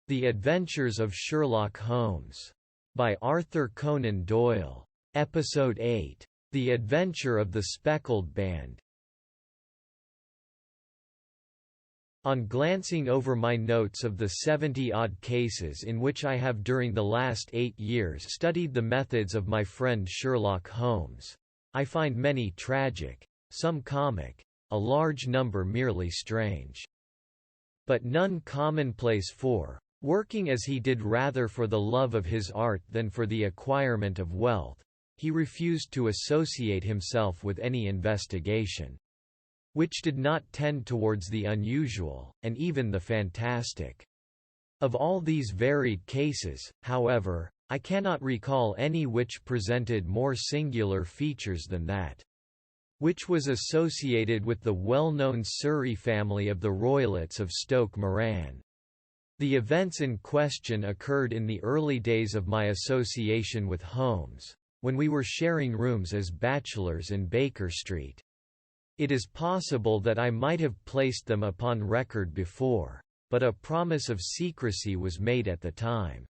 The Adventures of Sherlock Holmes. By Arthur Conan Doyle. Episode 8. The Adventure of the Speckled Band. On glancing over my notes of the 70-odd cases in which I have during the last 8 years studied the methods of my friend Sherlock Holmes, I find many tragic, some comic, a large number merely strange. But none commonplace, for, working as he did rather for the love of his art than for the acquirement of wealth, he refused to associate himself with any investigation which did not tend towards the unusual, and even the fantastic. Of all these varied cases, however, I cannot recall any which presented more singular features than that which was associated with the well-known Surrey family of the Roylotts of Stoke Moran. The events in question occurred in the early days of my association with Holmes, when we were sharing rooms as bachelors in Baker Street. It is possible that I might have placed them upon record before, but a promise of secrecy was made at the time,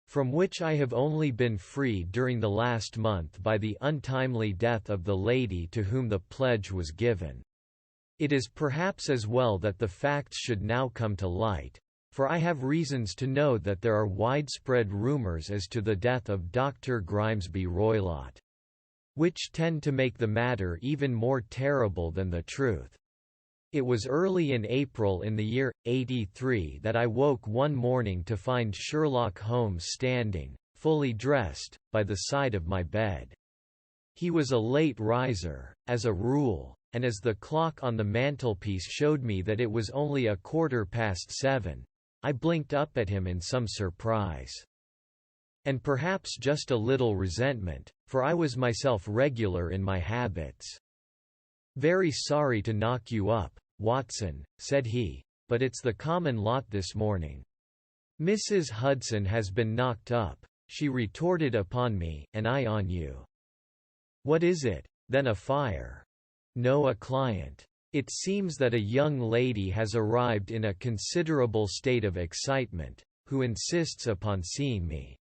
from which I have only been freed during the last month by the untimely death of the lady to whom the pledge was given. It is perhaps as well that the facts should now come to light, for I have reasons to know that there are widespread rumors as to the death of Dr. Grimesby Roylott, which tend to make the matter even more terrible than the truth. It was early in April in the year 83 that I woke one morning to find Sherlock Holmes standing, fully dressed, by the side of my bed. He was a late riser, as a rule, and as the clock on the mantelpiece showed me that it was only 7:15, I blinked up at him in some surprise, and perhaps just a little resentment, for I was myself regular in my habits. "Very sorry to knock you up, Watson," said he, "but it's the common lot this morning." "Mrs. Hudson has been knocked up," she retorted upon me, "and I on you." "What is it, then, a fire?" "No, a client. It seems that a young lady has arrived in a considerable state of excitement, who insists upon seeing me.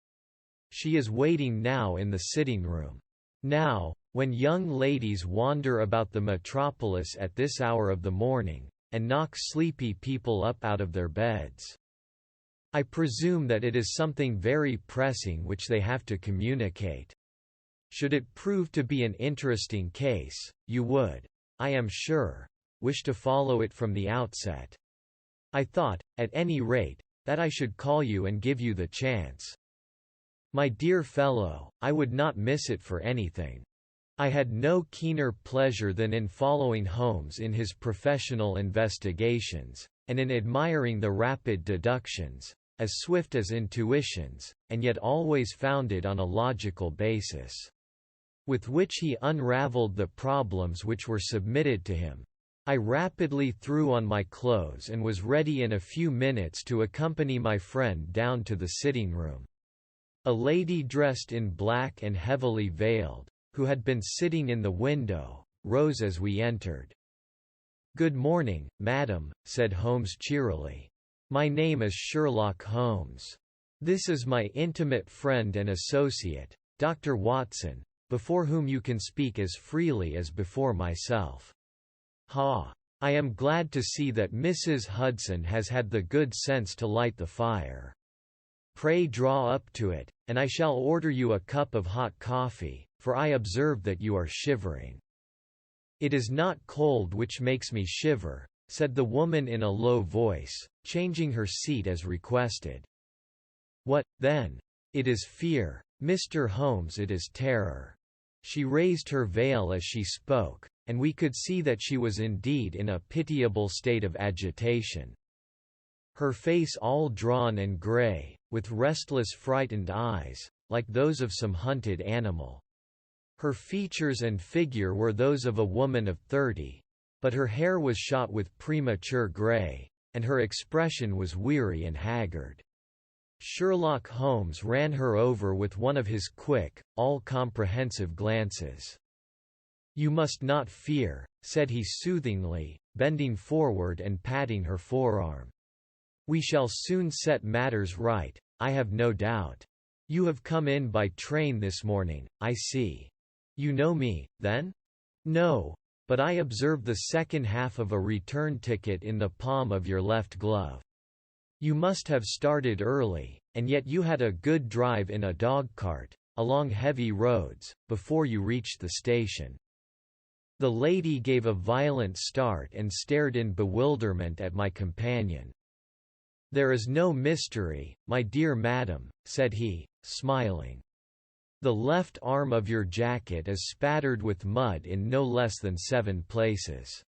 She is waiting now in the sitting-room. Now, when young ladies wander about the metropolis at this hour of the morning, and knock sleepy people up out of their beds, I presume that it is something very pressing which they have to communicate. Should it prove to be an interesting case, you would, I am sure, wish to follow it from the outset. I thought, at any rate, that I should call you and give you the chance. My dear fellow, I would not miss it for anything. I had no keener pleasure than in following Holmes in his professional investigations, and in admiring the rapid deductions, as swift as intuitions, and yet always founded on a logical basis, with which he unraveled the problems which were submitted to him. I rapidly threw on my clothes and was ready in a few minutes to accompany my friend down to the sitting-room. A lady dressed in black and heavily veiled, who had been sitting in the window, rose as we entered. "Good morning, madam," said Holmes cheerily. "My name is Sherlock Holmes. This is my intimate friend and associate, Dr. Watson, before whom you can speak as freely as before myself. Ha! I am glad to see that Mrs. Hudson has had the good sense to light the fire. Pray draw up to it, and I shall order you a cup of hot coffee, for I observe that you are shivering." "It is not cold which makes me shiver," said the woman in a low voice, changing her seat as requested. "What, then? It is fear, Mr. Holmes, it is terror." She raised her veil as she spoke, and we could see that she was indeed in a pitiable state of agitation. Her face all drawn and grey, with restless frightened eyes, like those of some hunted animal. Her features and figure were those of a woman of 30, but her hair was shot with premature grey, and her expression was weary and haggard. Sherlock Holmes ran her over with one of his quick, all-comprehensive glances. "You must not fear," said he soothingly, bending forward and patting her forearm. We shall soon set matters right, I have no doubt. You have come in by train this morning, I see. You know me, then? No, but I observe the second half of a return ticket in the palm of your left glove. You must have started early, and yet you had a good drive in a dog-cart, along heavy roads, before you reached the station." The lady gave a violent start and stared in bewilderment at my companion. "There is no mystery, my dear madam," said he, smiling. "The left arm of your jacket is spattered with mud in no less than 7 places.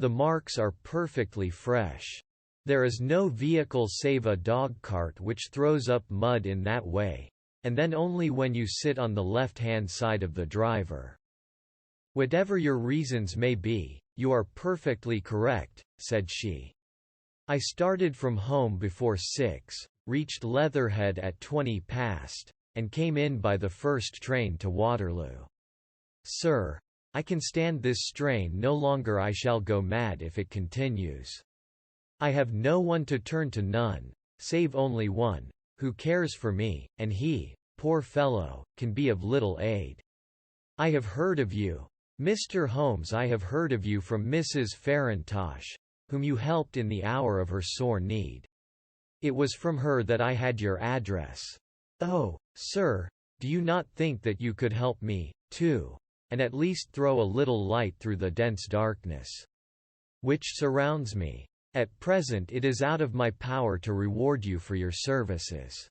The marks are perfectly fresh. There is no vehicle save a dog-cart which throws up mud in that way, and then only when you sit on the left-hand side of the driver. Whatever your reasons may be, you are perfectly correct," said she. "I started from home before 6, reached Leatherhead at 20 past, and came in by the first train to Waterloo. Sir, I can stand this strain no longer. I shall go mad if it continues. I have no one to turn to, none, save only one, who cares for me, and he, poor fellow, can be of little aid. I have heard of you, Mr. Holmes. I have heard of you from Mrs. Farintosh, whom you helped in the hour of her sore need. It was from her that I had your address. Oh, sir, do you not think that you could help me, too, and at least throw a little light through the dense darkness which surrounds me? At present it is out of my power to reward you for your services.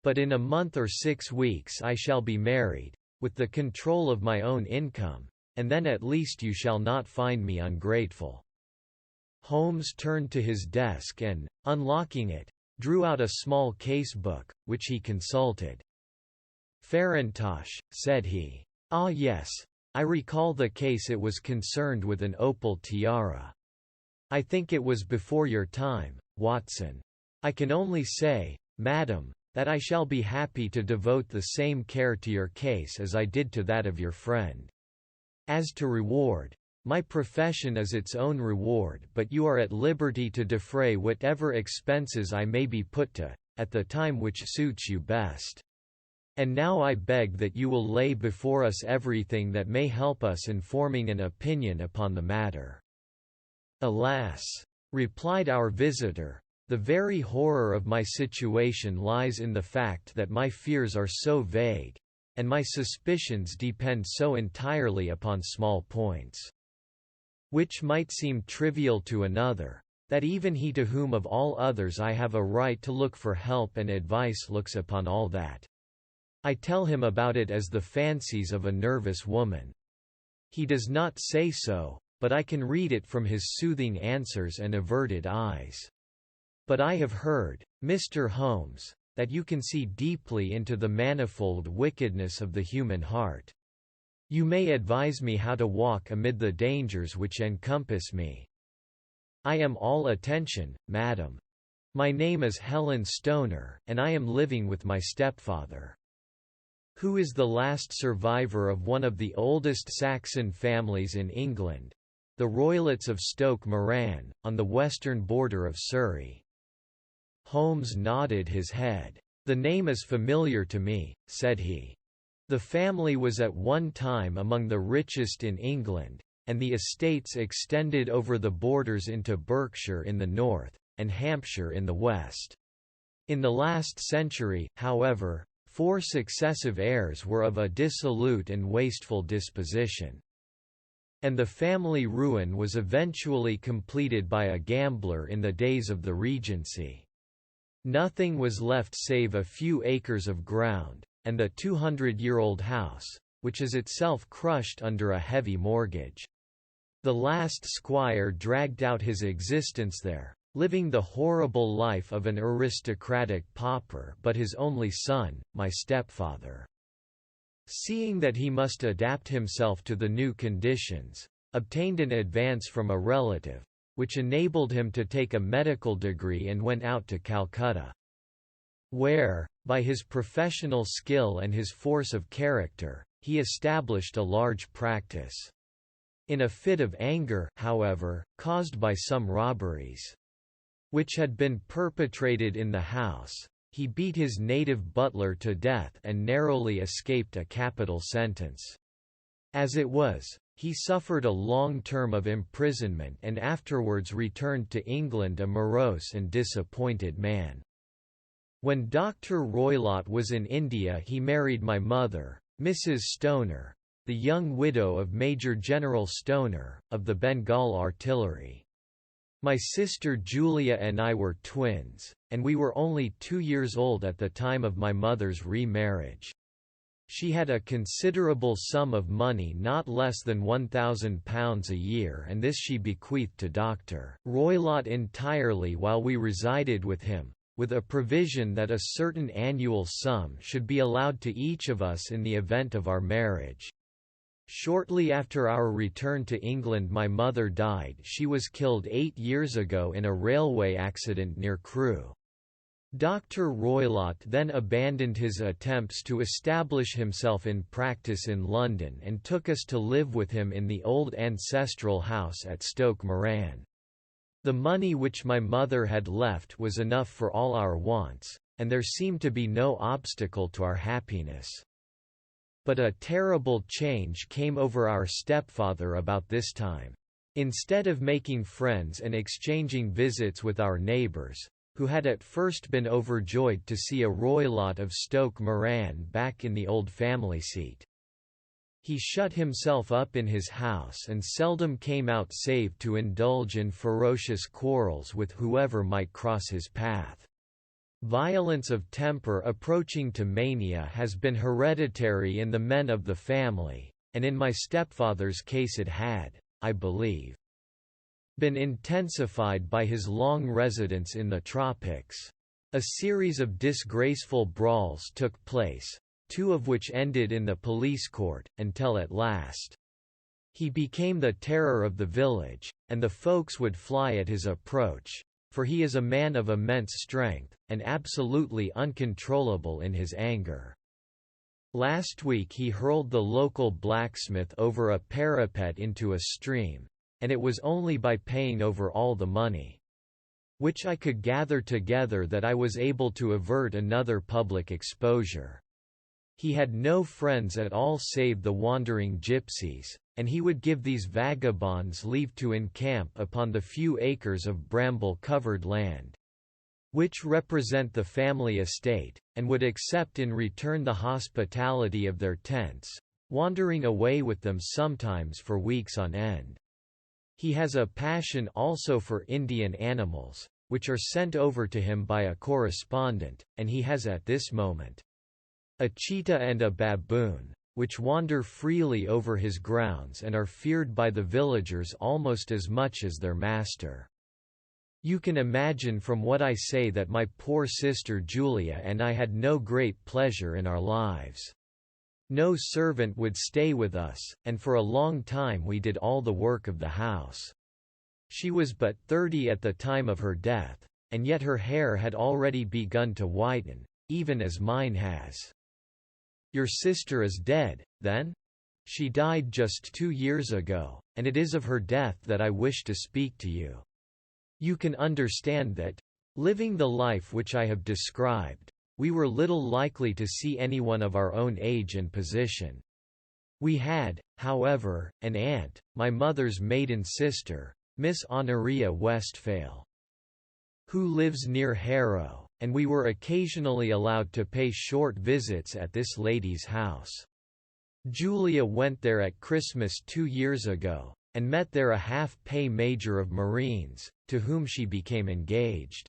But in a month or 6 weeks I shall be married, with the control of my own income, and then at least you shall not find me ungrateful." Holmes turned to his desk and, unlocking it, drew out a small case-book, which he consulted. "Farintosh," said he. "Ah yes, I recall the case. It was concerned with an opal tiara. I think it was before your time, Watson. I can only say, madam, that I shall be happy to devote the same care to your case as I did to that of your friend. As to reward, my profession is its own reward, but you are at liberty to defray whatever expenses I may be put to, at the time which suits you best. And now I beg that you will lay before us everything that may help us in forming an opinion upon the matter." "Alas," replied our visitor, "the very horror of my situation lies in the fact that my fears are so vague, and my suspicions depend so entirely upon small points, which might seem trivial to another, that even he to whom of all others I have a right to look for help and advice looks upon all that. I tell him about it as the fancies of a nervous woman. He does not say so, but I can read it from his soothing answers and averted eyes. But I have heard, Mr. Holmes, that you can see deeply into the manifold wickedness of the human heart. You may advise me how to walk amid the dangers which encompass me." "I am all attention, madam. My name is Helen Stoner, and I am living with my stepfather, who is the last survivor of one of the oldest Saxon families in England, the Roylotts of Stoke Moran, on the western border of Surrey." Holmes nodded his head. "The name is familiar to me," said he. "The family was at one time among the richest in England, and the estates extended over the borders into Berkshire in the north, and Hampshire in the west. In the last century, however, 4 successive heirs were of a dissolute and wasteful disposition, and the family ruin was eventually completed by a gambler in the days of the Regency. Nothing was left save a few acres of ground, and the 200-year-old house, which is itself crushed under a heavy mortgage. The last squire dragged out his existence there, living the horrible life of an aristocratic pauper, but his only son, my stepfather, seeing that he must adapt himself to the new conditions, obtained an advance from a relative, which enabled him to take a medical degree and went out to Calcutta, where, by his professional skill and his force of character, he established a large practice. In a fit of anger, however, caused by some robberies, which had been perpetrated in the house. He beat his native butler to death and narrowly escaped a capital sentence. As it was, he suffered a long term of imprisonment and afterwards returned to England a morose and disappointed man. When Dr. Roylott was in India, he married my mother, Mrs. Stoner, the young widow of Major General Stoner, of the Bengal Artillery. My sister Julia and I were twins, and we were only 2 years old at the time of my mother's remarriage. She had a considerable sum of money, not less than £1,000 a year, and this she bequeathed to Dr. Roylott entirely while we resided with him, with a provision that a certain annual sum should be allowed to each of us in the event of our marriage. Shortly after our return to England my mother died. She was killed 8 years ago in a railway accident near Crewe. Dr. Roylott then abandoned his attempts to establish himself in practice in London and took us to live with him in the old ancestral house at Stoke Moran. The money which my mother had left was enough for all our wants, and there seemed to be no obstacle to our happiness. But a terrible change came over our stepfather about this time. Instead of making friends and exchanging visits with our neighbours, who had at first been overjoyed to see a Roylott of Stoke Moran back in the old family seat, he shut himself up in his house and seldom came out save to indulge in ferocious quarrels with whoever might cross his path. Violence of temper approaching to mania has been hereditary in the men of the family, and in my stepfather's case it had, I believe, been intensified by his long residence in the tropics. A series of disgraceful brawls took place, 2 of which ended in the police court, until at last he became the terror of the village, and the folks would fly at his approach, for he is a man of immense strength, and absolutely uncontrollable in his anger. Last week he hurled the local blacksmith over a parapet into a stream, and it was only by paying over all the money which I could gather together that I was able to avert another public exposure. He had no friends at all save the wandering gypsies, and he would give these vagabonds leave to encamp upon the few acres of bramble-covered land which represent the family estate, and would accept in return the hospitality of their tents, wandering away with them sometimes for weeks on end. He has a passion also for Indian animals, which are sent over to him by a correspondent, and he has at this moment a cheetah and a baboon, which wander freely over his grounds and are feared by the villagers almost as much as their master. You can imagine from what I say that my poor sister Julia and I had no great pleasure in our lives. No servant would stay with us, and for a long time we did all the work of the house. She was but 30 at the time of her death, and yet her hair had already begun to whiten, even as mine has. Your sister is dead, then? She died just 2 years ago, and it is of her death that I wish to speak to you. You can understand that, living the life which I have described, we were little likely to see anyone of our own age and position. We had, however, an aunt, my mother's maiden sister, Miss Honoria Westphale, who lives near Harrow, and we were occasionally allowed to pay short visits at this lady's house. Julia went there at Christmas 2 years ago, and met there a half-pay major of Marines, to whom she became engaged.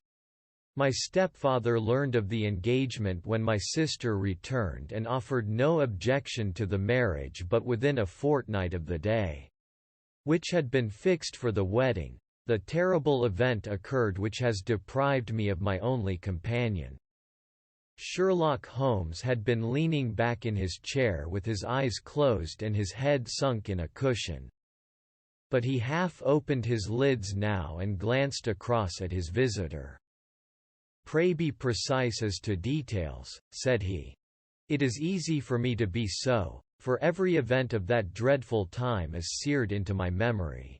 My stepfather learned of the engagement when my sister returned and offered no objection to the marriage, but within a fortnight of the day which had been fixed for the wedding, the terrible event occurred which has deprived me of my only companion. Sherlock Holmes had been leaning back in his chair with his eyes closed and his head sunk in a cushion. But he half opened his lids now and glanced across at his visitor. "Pray be precise as to details," said he. "It is easy for me to be so, for every event of that dreadful time is seared into my memory.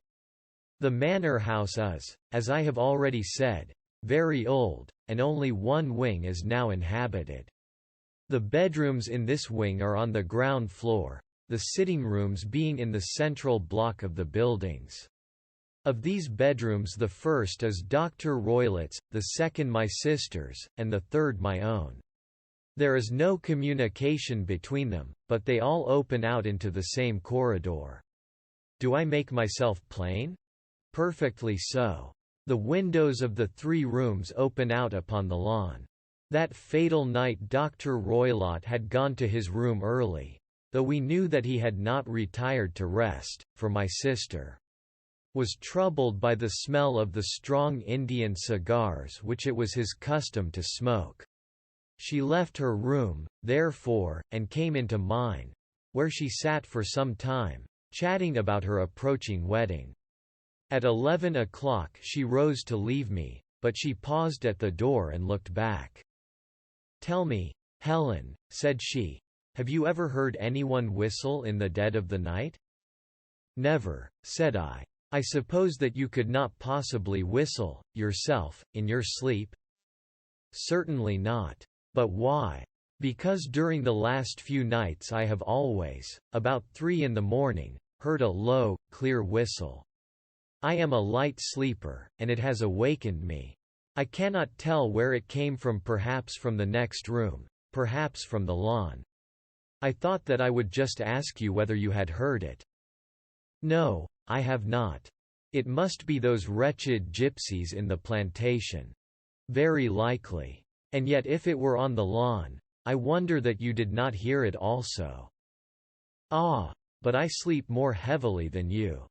The manor house is, as I have already said, very old, and only one wing is now inhabited. The bedrooms in this wing are on the ground floor, the sitting rooms being in the central block of the buildings. Of these bedrooms, the first is Dr. Roylott's, the second my sister's, and the third my own. There is no communication between them, but they all open out into the same corridor. Do I make myself plain? Perfectly so. The windows of the 3 rooms open out upon the lawn. That fatal night Dr. Roylott had gone to his room early, though we knew that he had not retired to rest, for my sister was troubled by the smell of the strong Indian cigars which it was his custom to smoke. She left her room, therefore, and came into mine, where she sat for some time, chatting about her approaching wedding. At 11 o'clock she rose to leave me, but she paused at the door and looked back. "Tell me, Helen," said she, "have you ever heard anyone whistle in the dead of the night?" "Never," said I. "I suppose that you could not possibly whistle, yourself, in your sleep?" "Certainly not. But why?" "Because during the last few nights I have always, about 3 in the morning, heard a low, clear whistle. I am a light sleeper, and it has awakened me. I cannot tell where it came from, perhaps from the next room, perhaps from the lawn. I thought that I would just ask you whether you had heard it." "No, I have not. It must be those wretched gypsies in the plantation." "Very likely. And yet if it were on the lawn, I wonder that you did not hear it also." "Ah, but I sleep more heavily than you."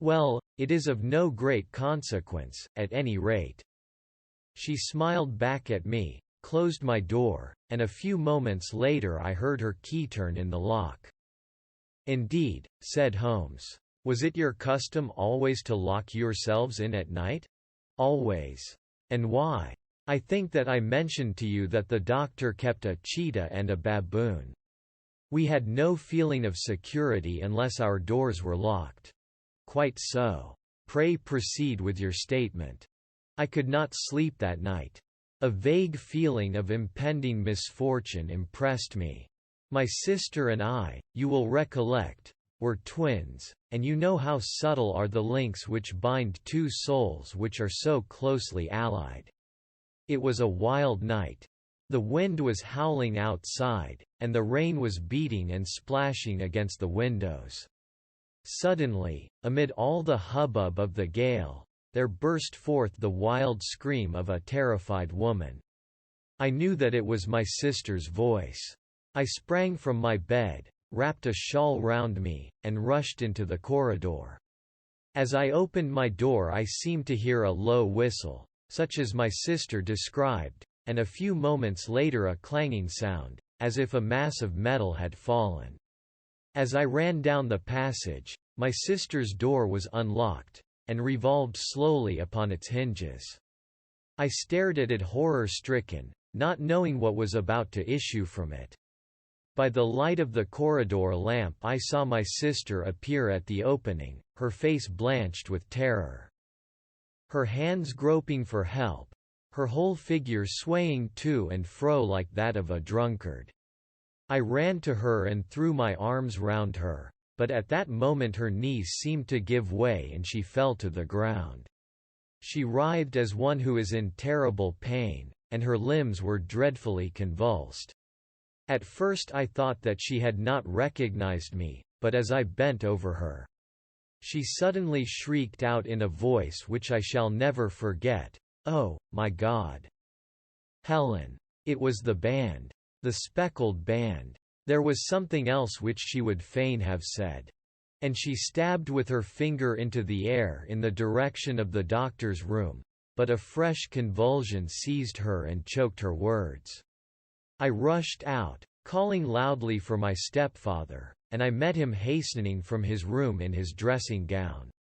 "Well, it is of no great consequence, at any rate." She smiled back at me, closed my door, and a few moments later I heard her key turn in the lock. "Indeed," said Holmes. "Was it your custom always to lock yourselves in at night?" "Always." "And why?" "I think that I mentioned to you that the doctor kept a cheetah and a baboon. We had no feeling of security unless our doors were locked." "Quite so. Pray proceed with your statement." "I could not sleep that night. A vague feeling of impending misfortune impressed me. My sister and I, you will recollect, were twins, and you know how subtle are the links which bind 2 souls which are so closely allied. It was a wild night. The wind was howling outside, and the rain was beating and splashing against the windows. Suddenly, amid all the hubbub of the gale, there burst forth the wild scream of a terrified woman. I knew that it was my sister's voice. I sprang from my bed, wrapped a shawl round me, and rushed into the corridor. As I opened my door I seemed to hear a low whistle, such as my sister described, and a few moments later a clanging sound, as if a mass of metal had fallen. As I ran down the passage, my sister's door was unlocked, and revolved slowly upon its hinges. I stared at it horror-stricken, not knowing what was about to issue from it. By the light of the corridor lamp I saw my sister appear at the opening, her face blanched with terror. Her hands groping for help, her whole figure swaying to and fro like that of a drunkard. I ran to her and threw my arms round her, but at that moment her knees seemed to give way and she fell to the ground. She writhed as one who is in terrible pain, and her limbs were dreadfully convulsed. At first I thought that she had not recognized me, but as I bent over her, she suddenly shrieked out in a voice which I shall never forget, "Oh, my God! Helen!" It was the band. The speckled band. There was something else which she would fain have said. And she stabbed with her finger into the air in the direction of the doctor's room, but a fresh convulsion seized her and choked her words. I rushed out, calling loudly for my stepfather, and I met him hastening from his room in his dressing gown.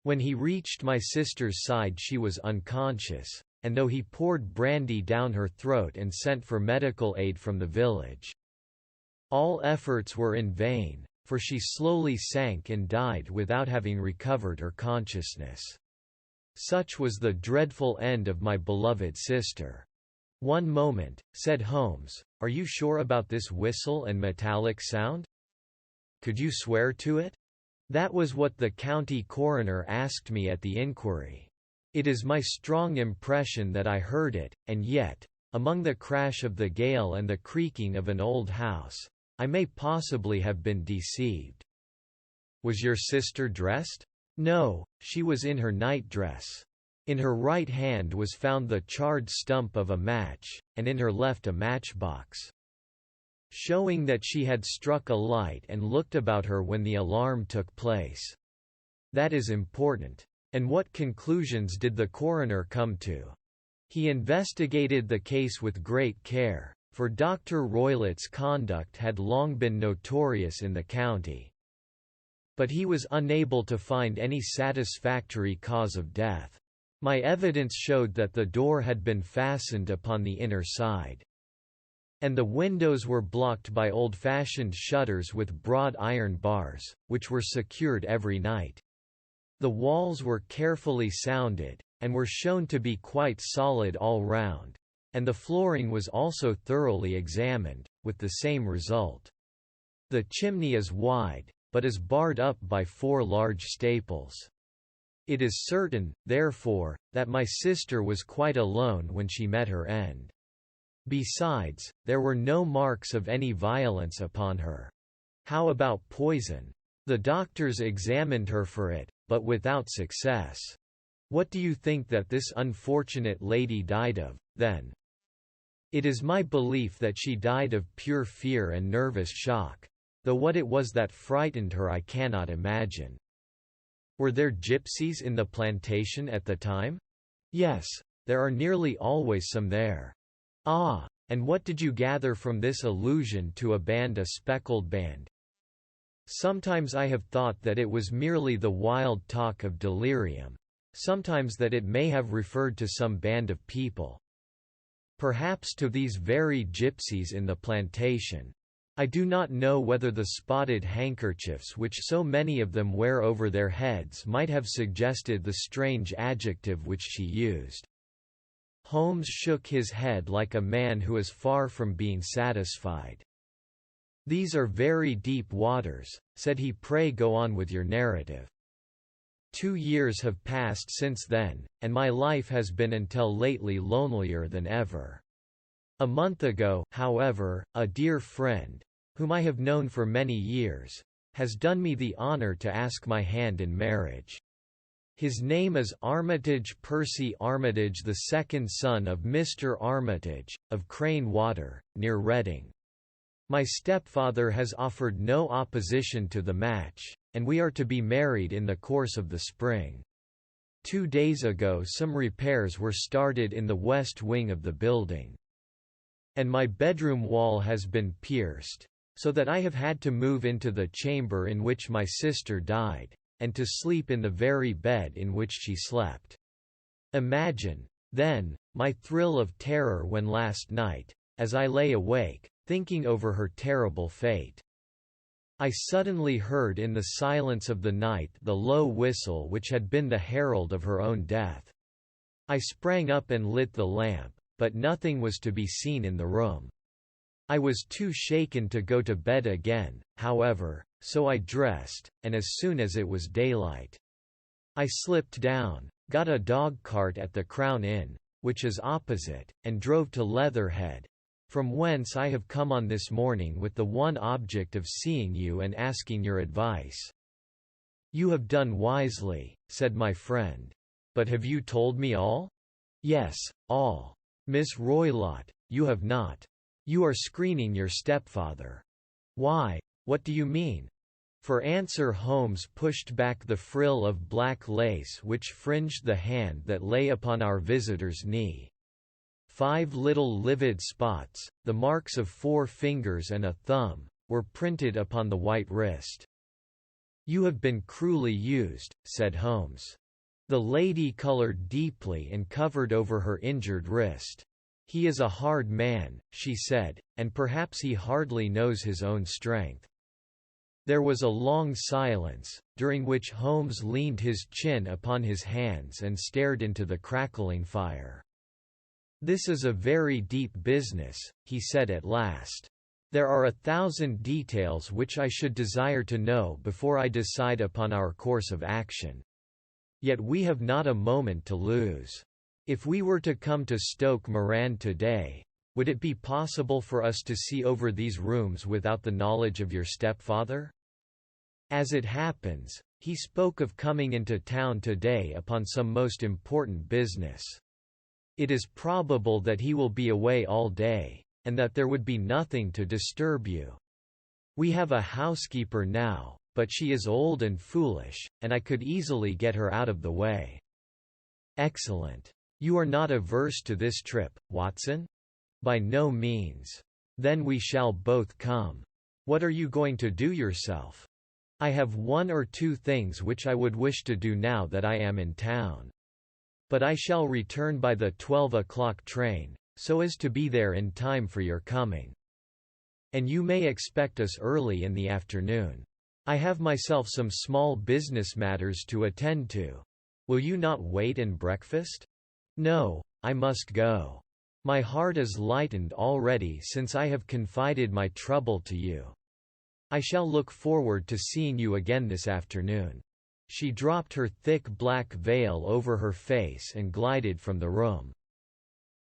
When he reached my sister's side she was unconscious, and though he poured brandy down her throat and sent for medical aid from the village, all efforts were in vain, for she slowly sank and died without having recovered her consciousness. Such was the dreadful end of my beloved sister. "One moment," said Holmes, "are you sure about this whistle and metallic sound? Could you swear to it?" "That was what the county coroner asked me at the inquiry. It is my strong impression that I heard it, and yet, among the crash of the gale and the creaking of an old house, I may possibly have been deceived." "Was your sister dressed?" "No, she was in her nightdress. In her right hand was found the charred stump of a match, and in her left a matchbox, showing that she had struck a light and looked about her when the alarm took place. That is important. And what conclusions did the coroner come to?" "He investigated the case with great care, for Dr. Roylott's conduct had long been notorious in the county. But he was unable to find any satisfactory cause of death. My evidence showed that the door had been fastened upon the inner side, and the windows were blocked by old-fashioned shutters with broad iron bars, which were secured every night. The walls were carefully sounded, and were shown to be quite solid all round, and the flooring was also thoroughly examined, with the same result. The chimney is wide, but is barred up by 4 large staples. It is certain, therefore, that my sister was quite alone when she met her end. Besides, there were no marks of any violence upon her." "How about poison?" "The doctors examined her for it, but without success." "What do you think that this unfortunate lady died of, then?" "It is my belief that she died of pure fear and nervous shock, though what it was that frightened her I cannot imagine." "Were there gypsies in the plantation at the time?" "Yes, there are nearly always some there." "Ah, and what did you gather from this allusion to a speckled band?" "Sometimes I have thought that it was merely the wild talk of delirium, sometimes that it may have referred to some band of people. Perhaps to these very gypsies in the plantation. I do not know whether the spotted handkerchiefs which so many of them wear over their heads might have suggested the strange adjective which she used." Holmes shook his head like a man who is far from being satisfied. "These are very deep waters," said he. "Pray go on with your narrative." 2 years have passed since then, and my life has been until lately lonelier than ever. A month ago, however, a dear friend, whom I have known for many years, has done me the honor to ask my hand in marriage. His name is Armitage Percy Armitage, the second son of Mr. Armitage, of Crane Water, near Reading. My stepfather has offered no opposition to the match, and we are to be married in the course of the spring. 2 days ago some repairs were started in the west wing of the building, and my bedroom wall has been pierced, so that I have had to move into the chamber in which my sister died, and to sleep in the very bed in which she slept. Imagine, then, my thrill of terror when last night, as I lay awake, thinking over her terrible fate, I suddenly heard in the silence of the night the low whistle which had been the herald of her own death. I sprang up and lit the lamp, but nothing was to be seen in the room. I was too shaken to go to bed again, however, so I dressed, and as soon as it was daylight, I slipped down, got a dog-cart at the Crown Inn, which is opposite, and drove to Leatherhead, from whence I have come on this morning with the one object of seeing you and asking your advice." "You have done wisely," said my friend. "But have you told me all?" "Yes, all." "Miss Roylott, you have not. You are screening your stepfather." "Why? What do you mean?" For answer Holmes pushed back the frill of black lace which fringed the hand that lay upon our visitor's knee. 5 little livid spots, the marks of 4 fingers and a thumb, were printed upon the white wrist. "You have been cruelly used," said Holmes. The lady colored deeply and covered over her injured wrist. "He is a hard man," she said, "and perhaps he hardly knows his own strength." There was a long silence, during which Holmes leaned his chin upon his hands and stared into the crackling fire. "This is a very deep business," he said at last. "There are 1,000 details which I should desire to know before I decide upon our course of action. Yet we have not a moment to lose. If we were to come to Stoke Moran today, would it be possible for us to see over these rooms without the knowledge of your stepfather? As it happens, he spoke of coming into town today upon some most important business. It is probable that he will be away all day, and that there would be nothing to disturb you. We have a housekeeper now, but she is old and foolish, and I could easily get her out of the way." "Excellent. You are not averse to this trip, Watson?" "By no means. Then we shall both come. What are you going to do yourself?" "I have 1 or 2 things which I would wish to do now that I am in town. But I shall return by the 12 o'clock train, so as to be there in time for your coming. And you may expect us early in the afternoon. I have myself some small business matters to attend to. Will you not wait and breakfast?" "No, I must go. My heart is lightened already since I have confided my trouble to you. I shall look forward to seeing you again this afternoon." She dropped her thick black veil over her face and glided from the room.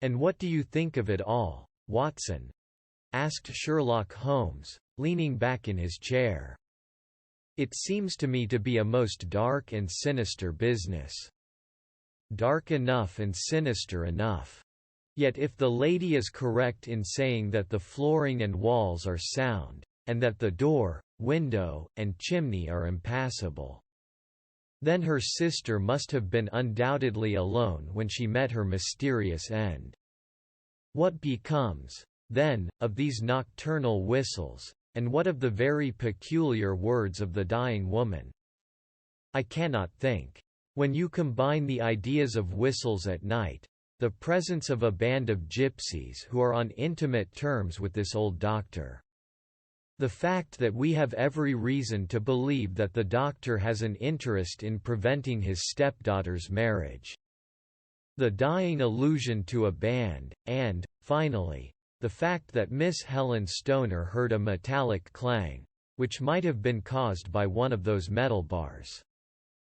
"And what do you think of it all, Watson?" asked Sherlock Holmes, leaning back in his chair. "It seems to me to be a most dark and sinister business." "Dark enough and sinister enough. Yet if the lady is correct in saying that the flooring and walls are sound, and that the door, window, and chimney are impassable, then her sister must have been undoubtedly alone when she met her mysterious end. What becomes, then, of these nocturnal whistles, and what of the very peculiar words of the dying woman? I cannot think. When you combine the ideas of whistles at night, the presence of a band of gypsies who are on intimate terms with this old doctor, the fact that we have every reason to believe that the doctor has an interest in preventing his stepdaughter's marriage, the dying allusion to a band, and, finally, the fact that Miss Helen Stoner heard a metallic clang, which might have been caused by one of those metal bars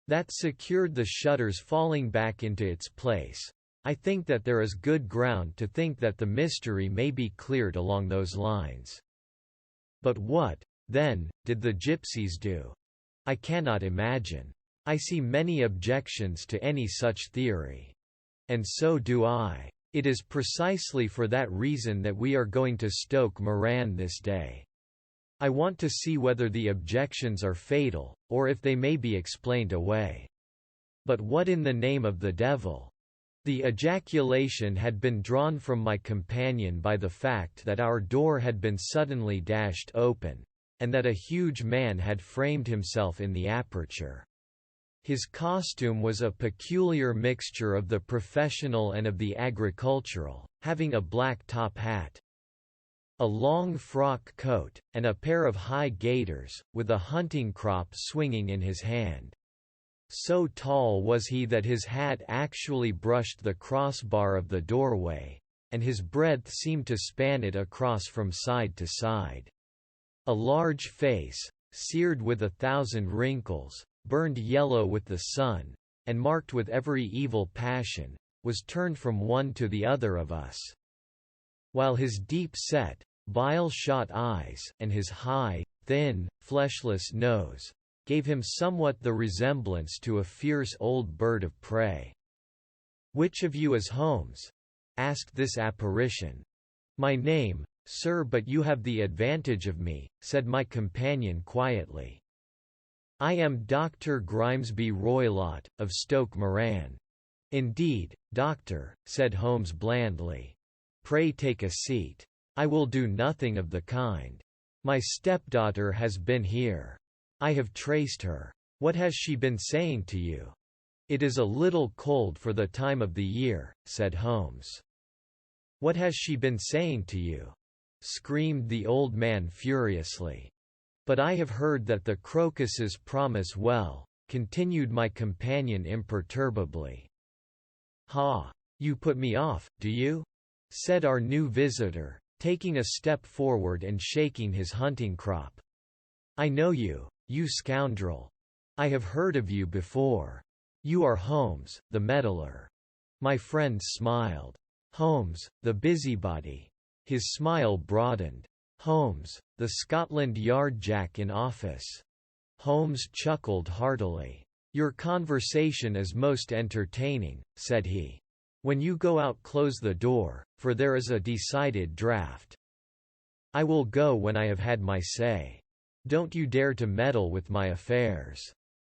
that secured the shutters falling back into its place, I think that there is good ground to think that the mystery may be cleared along those lines. But what, then, did the gypsies do? I cannot imagine. I see many objections to any such theory. And so do I. It is precisely for that reason that we are going to Stoke Moran this day. I want to see whether the objections are fatal, or if they may be explained away." "But what in the name of the devil?" The ejaculation had been drawn from my companion by the fact that our door had been suddenly dashed open, and that a huge man had framed himself in the aperture. His costume was a peculiar mixture of the professional and of the agricultural, having a black top hat, a long frock coat, and a pair of high gaiters, with a hunting crop swinging in his hand. So tall was he that his hat actually brushed the crossbar of the doorway, and his breadth seemed to span it across from side to side. A large face, seared with 1,000 wrinkles, burned yellow with the sun, and marked with every evil passion, was turned from one to the other of us, while his deep-set, bile-shot eyes, and his high, thin, fleshless nose, gave him somewhat the resemblance to a fierce old bird of prey. "Which of you is Holmes?" asked this apparition. "My name, sir, but you have the advantage of me," said my companion quietly. "I am Dr. Grimesby Roylott, of Stoke Moran." "Indeed, doctor," said Holmes blandly. "Pray take a seat. I will do nothing of the kind. My stepdaughter has been here. I have traced her. What has she been saying to you?" "It is a little cold for the time of the year," said Holmes. "What has she been saying to you?" screamed the old man furiously. "But I have heard that the crocuses promise well," continued my companion imperturbably. "Ha! You put me off, do you?" said our new visitor, taking a step forward and shaking his hunting crop. "I know you, you scoundrel. I have heard of you before. You are Holmes, the meddler." My friend smiled. "Holmes, the busybody." His smile broadened. "Holmes, the Scotland Yard Jack in office." Holmes chuckled heartily. "Your conversation is most entertaining," said he. "When you go out, close the door, for there is a decided draught." "I will go when I have had my say. Don't you dare to meddle with my affairs.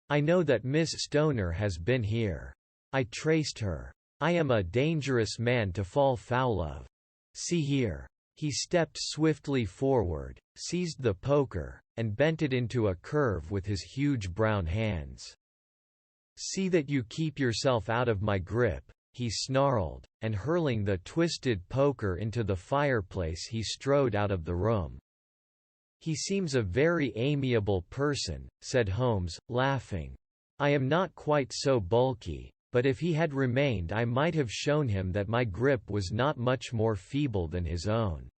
I know that Miss Stoner has been here. I traced her. I am a dangerous man to fall foul of. See here." He stepped swiftly forward, seized the poker, and bent it into a curve with his huge brown hands. "See that you keep yourself out of my grip," he snarled, and hurling the twisted poker into the fireplace he strode out of the room. "He seems a very amiable person," said Holmes, laughing. "I am not quite so bulky, but if he had remained I might have shown him that my grip was not much more feeble than his own."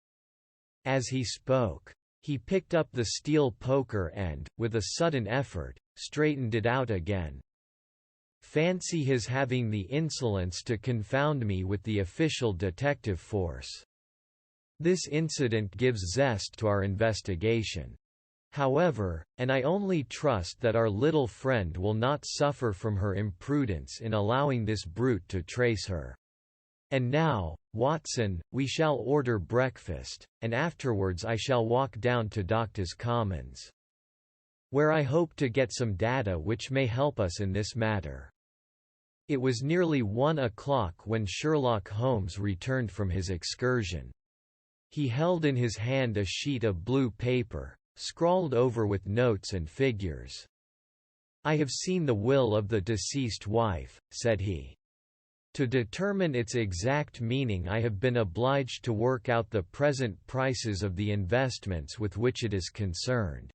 As he spoke, he picked up the steel poker and, with a sudden effort, straightened it out again. Fancy his having the insolence to confound me with the official detective force. This incident gives zest to our investigation. However, and I only trust that our little friend will not suffer from her imprudence in allowing this brute to trace her. And now, Watson, we shall order breakfast, and afterwards I shall walk down to Doctors' Commons, where I hope to get some data which may help us in this matter." It was nearly 1 o'clock when Sherlock Holmes returned from his excursion. He held in his hand a sheet of blue paper, scrawled over with notes and figures. "I have seen the will of the deceased wife," said he. "To determine its exact meaning I have been obliged to work out the present prices of the investments with which it is concerned.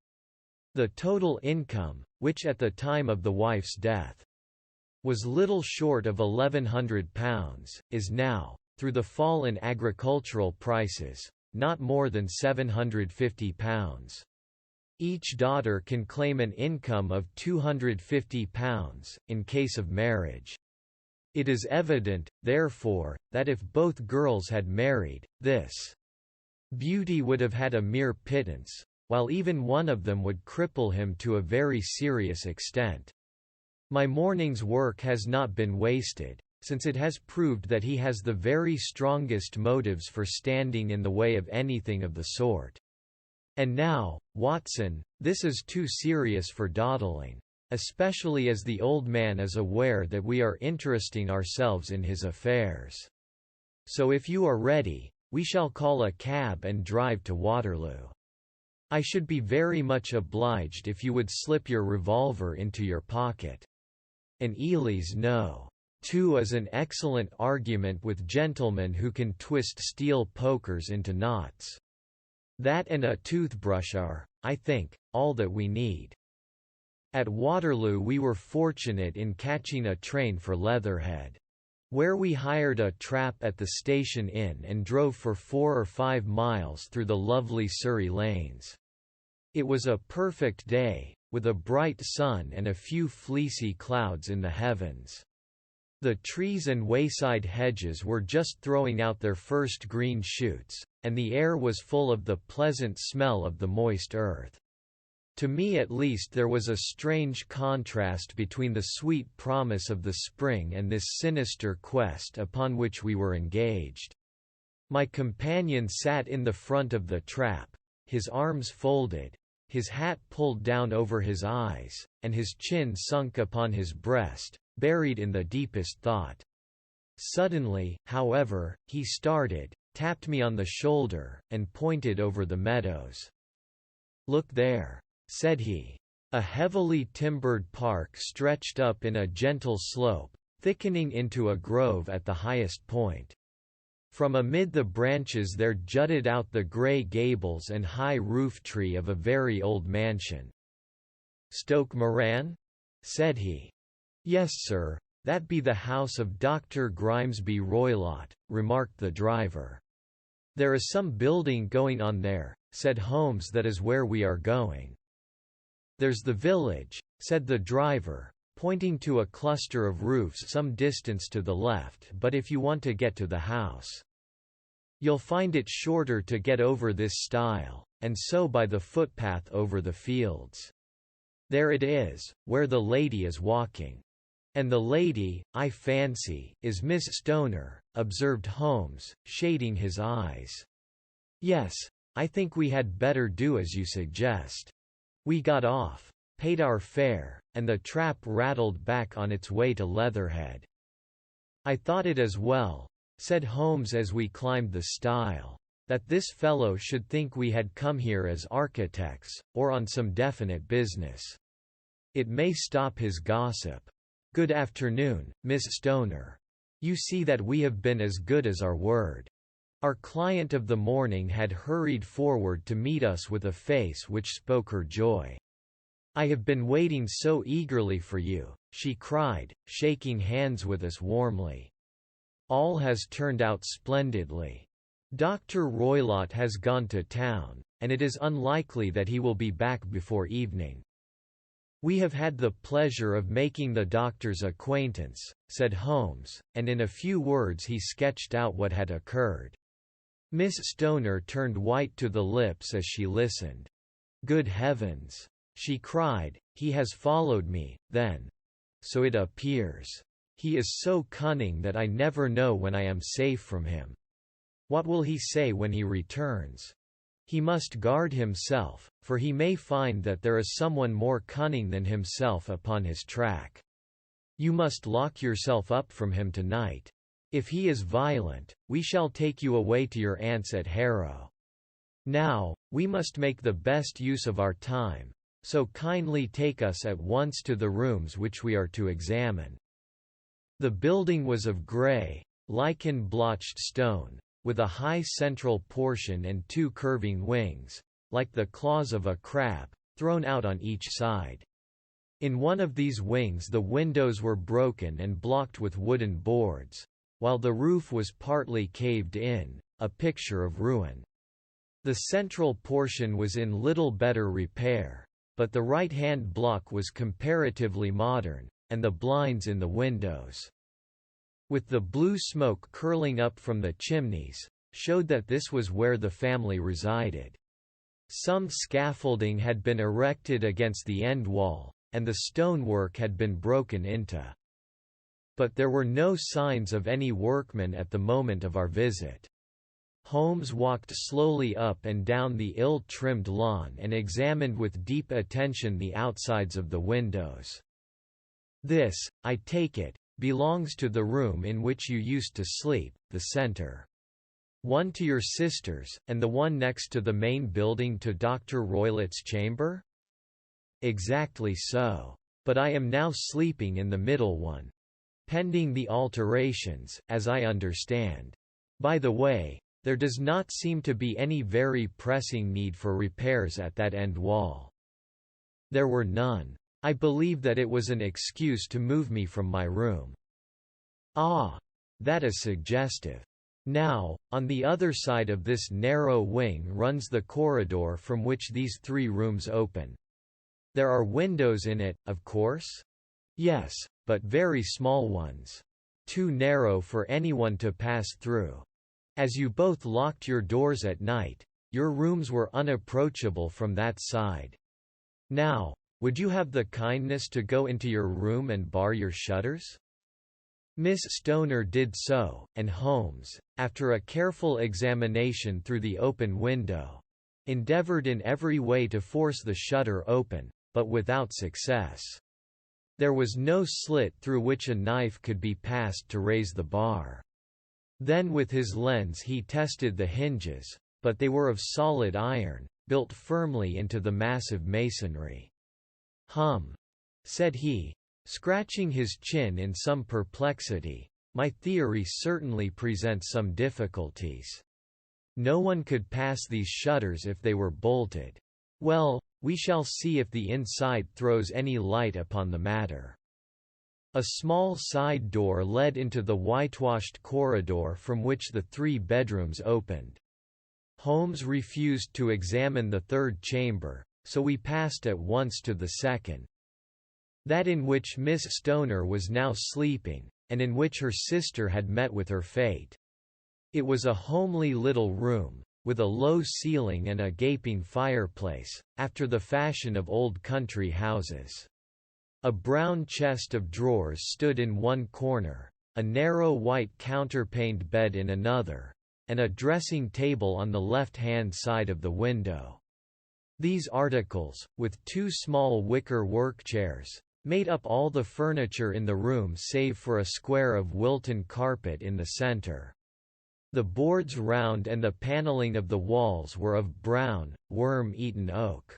The total income, which at the time of the wife's death was little short of £1,100, is now, through the fall in agricultural prices, not more than £750. Each daughter can claim an income of £250, in case of marriage. It is evident, therefore, that if both girls had married, this beauty would have had a mere pittance, while even one of them would cripple him to a very serious extent. My morning's work has not been wasted, since it has proved that he has the very strongest motives for standing in the way of anything of the sort. And now, Watson, this is too serious for dawdling, especially as the old man is aware that we are interesting ourselves in his affairs. So if you are ready, we shall call a cab and drive to Waterloo. I should be very much obliged if you would slip your revolver into your pocket. An Ely's no. 2 is an excellent argument with gentlemen who can twist steel pokers into knots. That and a toothbrush are, I think, all that we need." At Waterloo we were fortunate in catching a train for Leatherhead, where we hired a trap at the station inn and drove for 4 or 5 miles through the lovely Surrey lanes. It was a perfect day, with a bright sun and a few fleecy clouds in the heavens. The trees and wayside hedges were just throwing out their first green shoots, and the air was full of the pleasant smell of the moist earth. To me at least there was a strange contrast between the sweet promise of the spring and this sinister quest upon which we were engaged. My companion sat in the front of the trap, his arms folded, his hat pulled down over his eyes, and his chin sunk upon his breast, buried in the deepest thought. Suddenly, however, he started, tapped me on the shoulder, and pointed over the meadows. "Look there," said he. A heavily timbered park stretched up in a gentle slope, thickening into a grove at the highest point. From amid the branches there jutted out the grey gables and high roof-tree of a very old mansion. "Stoke Moran?" said he. "Yes, sir, that be the house of Dr. Grimesby Roylott," remarked the driver. "There is some building going on there," said Holmes. "That is where we are going." "There's the village," said the driver, pointing to a cluster of roofs some distance to the left, "but if you want to get to the house, you'll find it shorter to get over this stile, and so by the footpath over the fields. There it is, where the lady is walking." "And the lady, I fancy, is Miss Stoner," observed Holmes, shading his eyes. "Yes, I think we had better do as you suggest." We got off, paid our fare, and the trap rattled back on its way to Leatherhead. "I thought it as well," said Holmes as we climbed the stile, "that this fellow should think we had come here as architects, or on some definite business. It may stop his gossip. Good afternoon, Miss Stoner. You see that we have been as good as our word." Our client of the morning had hurried forward to meet us with a face which spoke her joy. "I have been waiting so eagerly for you," she cried, shaking hands with us warmly. "All has turned out splendidly. Dr. Roylott has gone to town, and it is unlikely that he will be back before evening." "We have had the pleasure of making the doctor's acquaintance," said Holmes, and in a few words he sketched out what had occurred. Miss Stoner turned white to the lips as she listened. "Good heavens!" she cried, "he has followed me, then. So it appears. He is so cunning that I never know when I am safe from him. What will he say when he returns? He must guard himself, for he may find that there is someone more cunning than himself upon his track. You must lock yourself up from him tonight. If he is violent, we shall take you away to your aunt's at Harrow. Now, we must make the best use of our time, so kindly take us at once to the rooms which we are to examine." The building was of grey, lichen-blotched stone, with a high central portion and two curving wings, like the claws of a crab, thrown out on each side. In one of these wings the windows were broken and blocked with wooden boards, while the roof was partly caved in, a picture of ruin. The central portion was in little better repair, but the right-hand block was comparatively modern, and the blinds in the windows, with the blue smoke curling up from the chimneys, showed that this was where the family resided. Some scaffolding had been erected against the end wall, and the stonework had been broken into. But there were no signs of any workmen at the moment of our visit. Holmes walked slowly up and down the ill-trimmed lawn and examined with deep attention the outsides of the windows. "This, I take it, belongs to the room in which you used to sleep, the center. One to your sister's, and the one next to the main building to Dr. Roylott's chamber?" "Exactly so. But I am now sleeping in the middle one. Pending the alterations, as I understand. By the way, there does not seem to be any very pressing need for repairs at that end wall." "There were none. I believe that it was an excuse to move me from my room." "Ah! That is suggestive. Now, on the other side of this narrow wing runs the corridor from which these three rooms open. There are windows in it, of course?" "Yes, but very small ones. Too narrow for anyone to pass through. As you both locked your doors at night, your rooms were unapproachable from that side. Now, would you have the kindness to go into your room and bar your shutters?" Miss Stoner did so, and Holmes, after a careful examination through the open window, endeavored in every way to force the shutter open, but without success. There was no slit through which a knife could be passed to raise the bar. Then with his lens he tested the hinges, but they were of solid iron, built firmly into the massive masonry. "Hum," said he, scratching his chin in some perplexity, My theory certainly presents some difficulties. No one could pass these shutters if they were bolted. Well, we shall see if the inside throws any light upon the matter." A small side door led into the whitewashed corridor from which the 3 bedrooms opened. Holmes refused to examine the third chamber, so we passed at once to the second. That in which Miss Stoner was now sleeping, and in which her sister had met with her fate. It was a homely little room, with a low ceiling and a gaping fireplace, after the fashion of old country houses. A brown chest of drawers stood in one corner, a narrow white counterpaned bed in another, and a dressing table on the left-hand side of the window. These articles, with 2 small wicker work chairs, made up all the furniture in the room save for a square of Wilton carpet in the center. The boards round and the paneling of the walls were of brown, worm-eaten oak,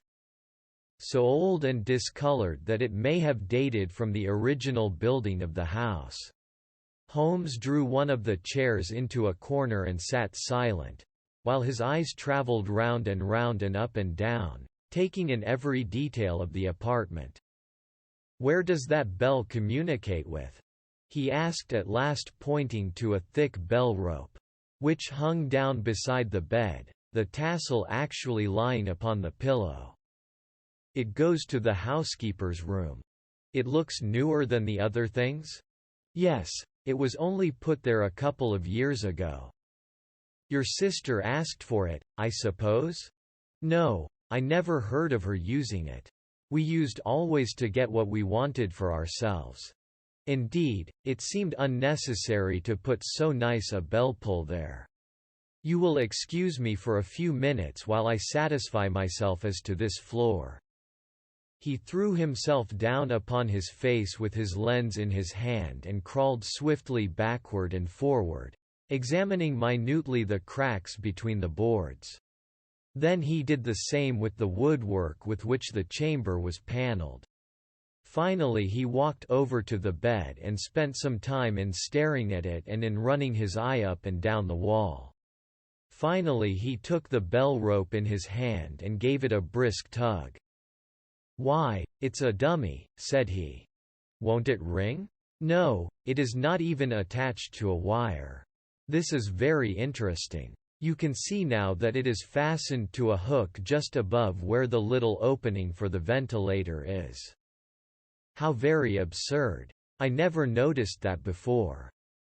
so old and discolored that it may have dated from the original building of the house. Holmes drew one of the chairs into a corner and sat silent, while his eyes travelled round and up and down, taking in every detail of the apartment. "Where does that bell communicate with?" he asked at last, pointing to a thick bell rope, which hung down beside the bed, the tassel actually lying upon the pillow. "It goes to the housekeeper's room." "It looks newer than the other things?" "Yes, it was only put there a couple of years ago." "Your sister asked for it, I suppose?" "No, I never heard of her using it. We used always to get what we wanted for ourselves. Indeed, it seemed unnecessary to put so nice a bell-pull there. You will excuse me for a few minutes while I satisfy myself as to this floor." He threw himself down upon his face with his lens in his hand and crawled swiftly backward and forward, examining minutely the cracks between the boards. Then he did the same with the woodwork with which the chamber was panelled. Finally he walked over to the bed and spent some time in staring at it and in running his eye up and down the wall. Finally he took the bell rope in his hand and gave it a brisk tug. "Why, it's a dummy," said he. "Won't it ring?" "No, it is not even attached to a wire. This is very interesting. You can see now that it is fastened to a hook just above where the little opening for the ventilator is." "How very absurd. I never noticed that before."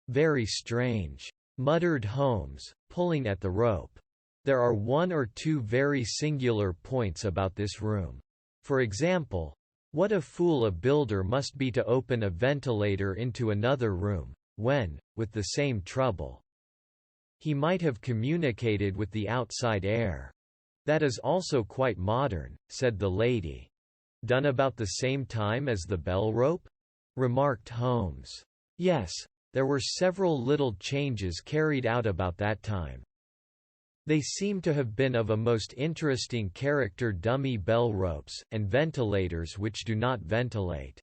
"Very strange," muttered Holmes, pulling at the rope. "There are 1 or 2 very singular points about this room. For example, what a fool a builder must be to open a ventilator into another room, when, with the same trouble, he might have communicated with the outside air." "That is also quite modern," said the lady. "Done about the same time as the bell rope?" remarked Holmes. "Yes, there were several little changes carried out about that time. They seem to have been of a most interesting character: dummy bell ropes, and ventilators which do not ventilate.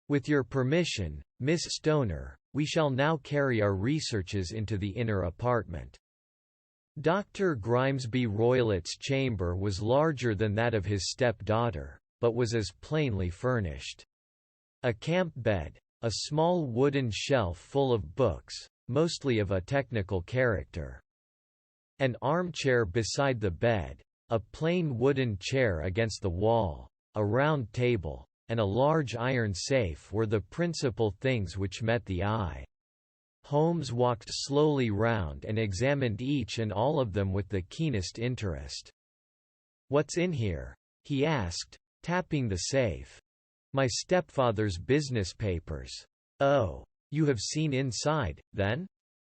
With your permission, Miss Stoner, we shall now carry our researches into the inner apartment." Dr. Grimesby Roylott's chamber was larger than that of his step-daughter, but was as plainly furnished. A camp bed, a small wooden shelf full of books, mostly of a technical character. An armchair beside the bed, a plain wooden chair against the wall, a round table, and a large iron safe were the principal things which met the eye. Holmes walked slowly round and examined each and all of them with the keenest interest. "What's in here?" he asked, tapping the safe. "My stepfather's business papers." "Oh, you have seen inside, then?"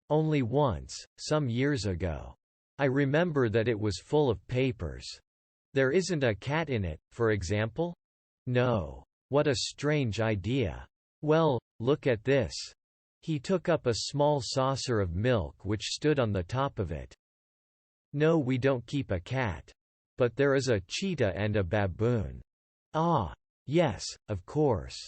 "Only once, some years ago. I remember that it was full of papers." "There isn't a cat in it, for example?" "No. What a strange idea. Well, look at this." He took up a small saucer of milk which stood on the top of it. "No, we don't keep a cat. But there is a cheetah and a baboon." "Ah, yes, of course.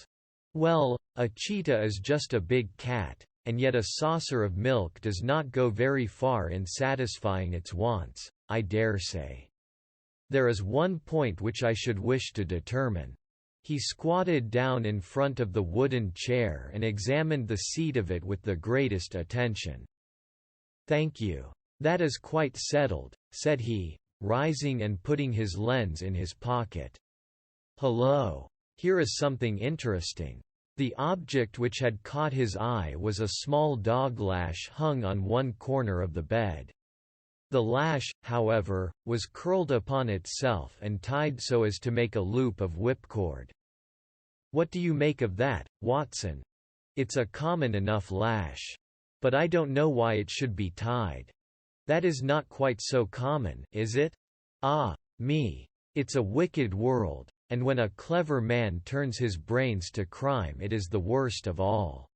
Well, a cheetah is just a big cat, and yet a saucer of milk does not go very far in satisfying its wants, I dare say. There is one point which I should wish to determine." He squatted down in front of the wooden chair and examined the seat of it with the greatest attention. "Thank you. That is quite settled," said he, rising and putting his lens in his pocket. "Hullo! Here is something interesting." The object which had caught his eye was a small dog lash hung on one corner of the bed. The lash, however, was curled upon itself and tied so as to make a loop of whipcord. "What do you make of that, Watson? It's a common enough lash. But I don't know why it should be tied. That is not quite so common, is it? Ah, me! It's a wicked world, and when a clever man turns his brains to crime it is the worst of all.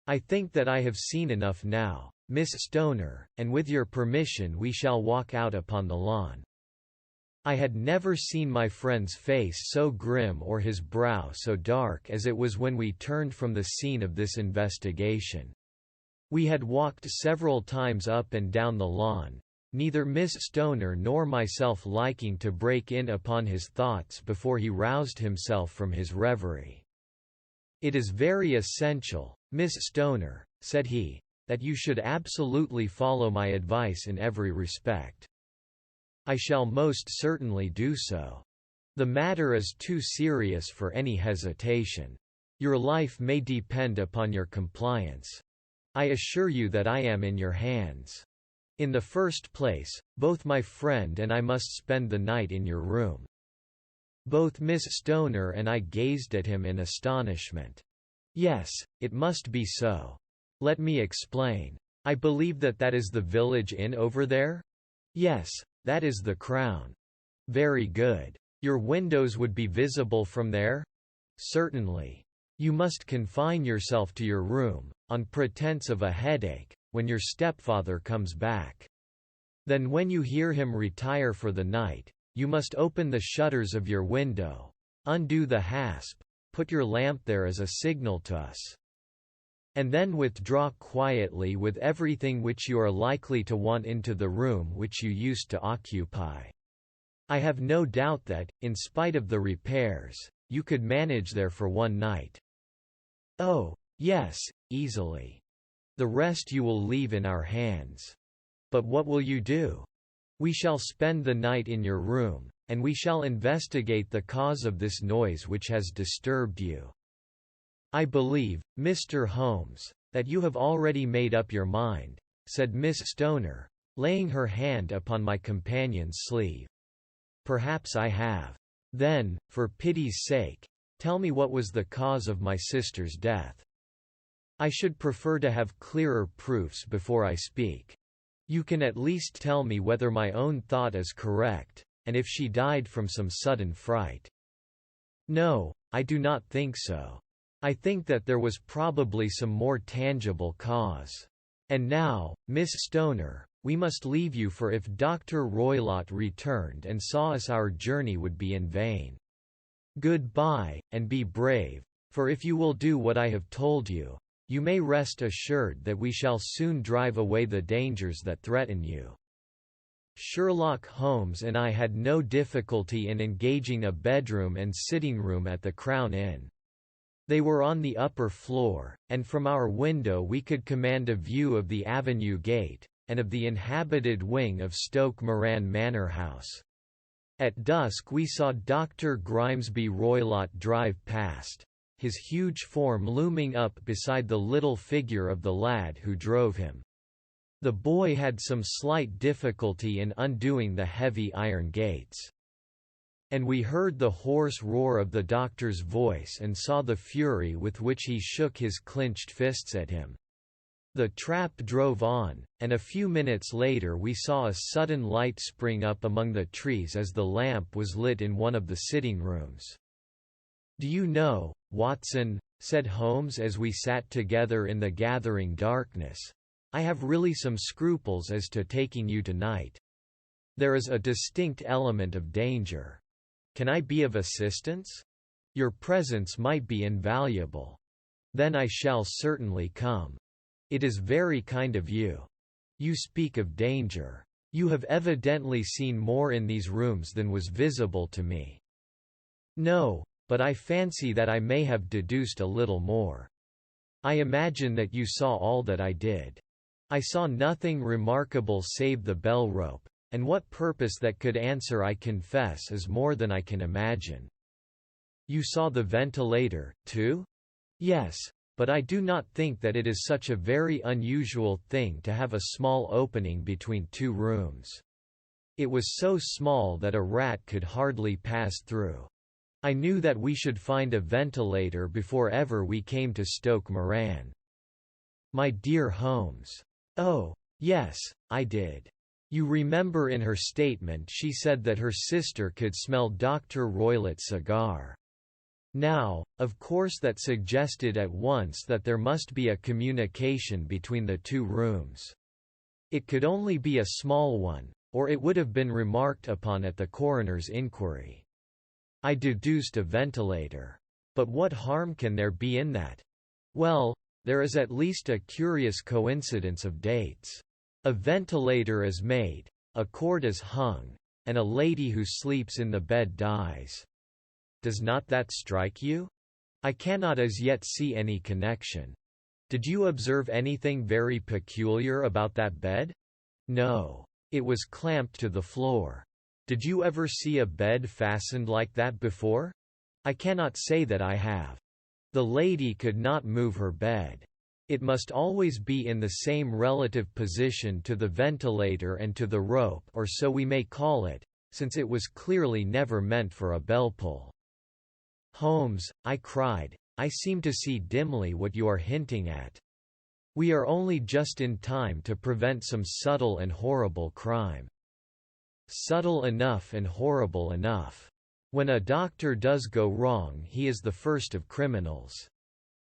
I think that I have seen enough now, Miss Stoner, and with your permission we shall walk out upon the lawn." I had never seen my friend's face so grim or his brow so dark as it was when we turned from the scene of this investigation. We had walked several times up and down the lawn, neither Miss Stoner nor myself liking to break in upon his thoughts before he roused himself from his reverie. "It is very essential, Miss Stoner," said he, "that you should absolutely follow my advice in every respect." "I shall most certainly do so. The matter is too serious for any hesitation. Your life may depend upon your compliance. I assure you that I am in your hands. In the first place, both my friend and I must spend the night in your room." Both Miss Stoner and I gazed at him in astonishment. "Yes, it must be so. Let me explain. I believe that is the village inn over there?" "Yes, that is the Crown." "Very good. Your windows would be visible from there?" "Certainly. You must confine yourself to your room, on pretense of a headache, when your stepfather comes back. Then when you hear him retire for the night, you must open the shutters of your window, undo the hasp, put your lamp there as a signal to us, and then withdraw quietly with everything which you are likely to want into the room which you used to occupy. I have no doubt that, in spite of the repairs, you could manage there for one night." "Oh, yes, easily. The rest you will leave in our hands." "But what will you do?" "We shall spend the night in your room, and we shall investigate the cause of this noise which has disturbed you." "I believe, Mr. Holmes, that you have already made up your mind," said Miss Stoner, laying her hand upon my companion's sleeve. "Perhaps I have. Then, for pity's sake, tell me what was the cause of my sister's death." "I should prefer to have clearer proofs before I speak. You can at least tell me whether my own thought is correct, and if she died from some sudden fright." "No, I do not think so. I think that there was probably some more tangible cause. And now, Miss Stoner, we must leave you, for if Dr. Roylott returned and saw us our journey would be in vain. Good-bye, and be brave, for if you will do what I have told you, you may rest assured that we shall soon drive away the dangers that threaten you." Sherlock Holmes and I had no difficulty in engaging a bedroom and sitting room at the Crown Inn. They were on the upper floor, and from our window we could command a view of the Avenue Gate, and of the inhabited wing of Stoke Moran Manor House. At dusk we saw Dr. Grimesby Roylott drive past, his huge form looming up beside the little figure of the lad who drove him. The boy had some slight difficulty in undoing the heavy iron gates. And we heard the hoarse roar of the doctor's voice and saw the fury with which he shook his clenched fists at him. The trap drove on, and a few minutes later we saw a sudden light spring up among the trees as the lamp was lit in one of the sitting rooms. "Do you know, Watson," said Holmes as we sat together in the gathering darkness, "I have really some scruples as to taking you tonight. There is a distinct element of danger. Can I be of assistance? Your presence might be invaluable." "Then I shall certainly come." "It is very kind of you. You speak of danger. You have evidently seen more in these rooms than was visible to me." "No, but I fancy that I may have deduced a little more. I imagine that you saw all that I did. I saw nothing remarkable save the bell rope, and what purpose that could answer I confess is more than I can imagine." "You saw the ventilator, too?" "Yes, but I do not think that it is such a very unusual thing to have a small opening between two rooms. It was so small that a rat could hardly pass through. I knew that we should find a ventilator before ever we came to Stoke Moran." "My dear Holmes." "Oh, yes, I did. You remember in her statement she said that her sister could smell Dr. Roylott's cigar. Now, of course that suggested at once that there must be a communication between the two rooms. It could only be a small one, or it would have been remarked upon at the coroner's inquiry. I deduced a ventilator. But what harm can there be in that? Well, there is at least a curious coincidence of dates. A ventilator is made, a cord is hung, and a lady who sleeps in the bed dies. Does not that strike you? I cannot as yet see any connection. Did you observe anything very peculiar about that bed?" "No. It was clamped to the floor. Did you ever see a bed fastened like that before?" "I cannot say that I have. The lady could not move her bed. It must always be in the same relative position to the ventilator and to the rope, or so we may call it, since it was clearly never meant for a bell pull." "Holmes," I cried, "I seem to see dimly what you are hinting at. We are only just in time to prevent some subtle and horrible crime." "Subtle enough and horrible enough. When a doctor does go wrong he is the first of criminals.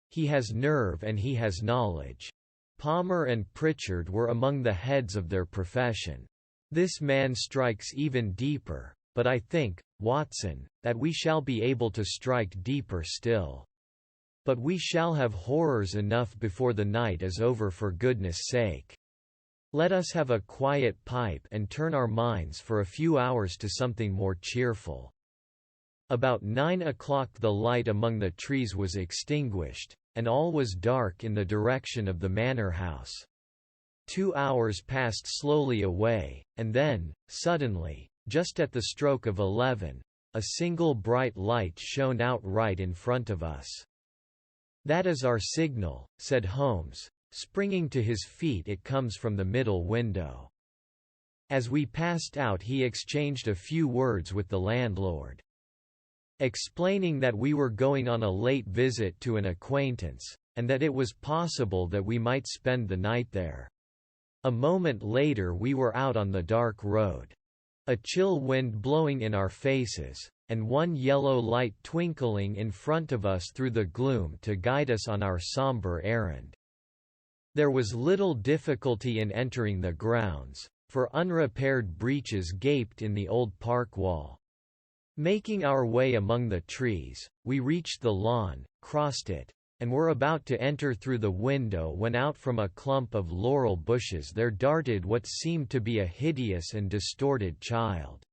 He has nerve and he has knowledge. Palmer and Pritchard were among the heads of their profession. This man strikes even deeper, but I think, Watson, that we shall be able to strike deeper still. But we shall have horrors enough before the night is over, for goodness sake. Let us have a quiet pipe and turn our minds for a few hours to something more cheerful." About 9 o'clock the light among the trees was extinguished, and all was dark in the direction of the manor house. 2 hours passed slowly away, and then, suddenly, just at the stroke of 11, a single bright light shone out right in front of us. "That is our signal," said Holmes, springing to his feet. "It comes from the middle window." As we passed out he exchanged a few words with the landlord, explaining that we were going on a late visit to an acquaintance, and that it was possible that we might spend the night there. A moment later we were out on the dark road. A chill wind blowing in our faces, and one yellow light twinkling in front of us through the gloom to guide us on our sombre errand. There was little difficulty in entering the grounds, for unrepaired breaches gaped in the old park wall. Making our way among the trees, we reached the lawn, crossed it, and were about to enter through the window when out from a clump of laurel bushes there darted what seemed to be a hideous and distorted child,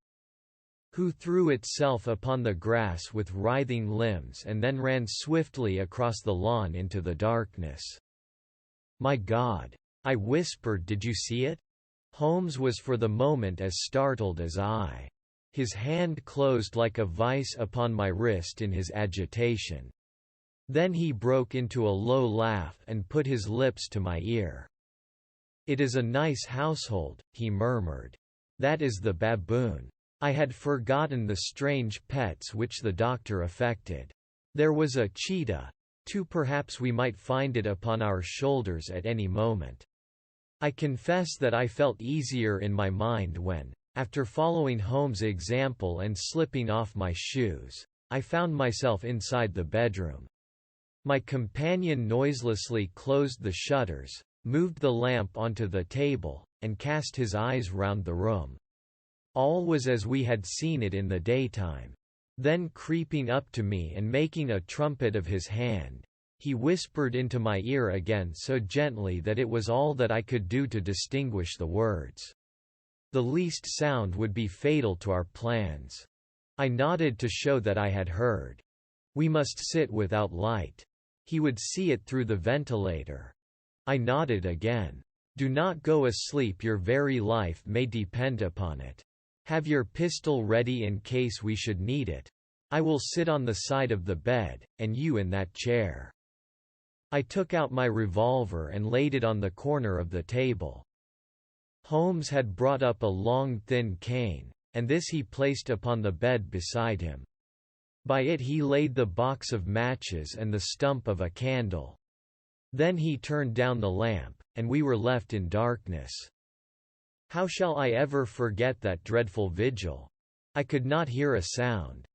who threw itself upon the grass with writhing limbs and then ran swiftly across the lawn into the darkness. "My God!" I whispered. "Did you see it?" Holmes was for the moment as startled as I. His hand closed like a vice upon my wrist in his agitation. Then he broke into a low laugh and put his lips to my ear. "It is a nice household," he murmured. "That is the baboon." I had forgotten the strange pets which the doctor affected. There was a cheetah, too. Perhaps we might find it upon our shoulders at any moment. I confess that I felt easier in my mind when, after following Holmes' example and slipping off my shoes, I found myself inside the bedroom. My companion noiselessly closed the shutters, moved the lamp onto the table, and cast his eyes round the room. All was as we had seen it in the daytime. Then creeping up to me and making a trumpet of his hand, he whispered into my ear again so gently that it was all that I could do to distinguish the words. The least sound would be fatal to our plans. I nodded to show that I had heard. We must sit without light. He would see it through the ventilator. I nodded again. Do not go asleep, your very life may depend upon it. Have your pistol ready in case we should need it. I will sit on the side of the bed, and you in that chair. I took out my revolver and laid it on the corner of the table. Holmes had brought up a long thin cane, and this he placed upon the bed beside him. By it he laid the box of matches and the stump of a candle. Then he turned down the lamp, and we were left in darkness. How shall I ever forget that dreadful vigil? I could not hear a sound.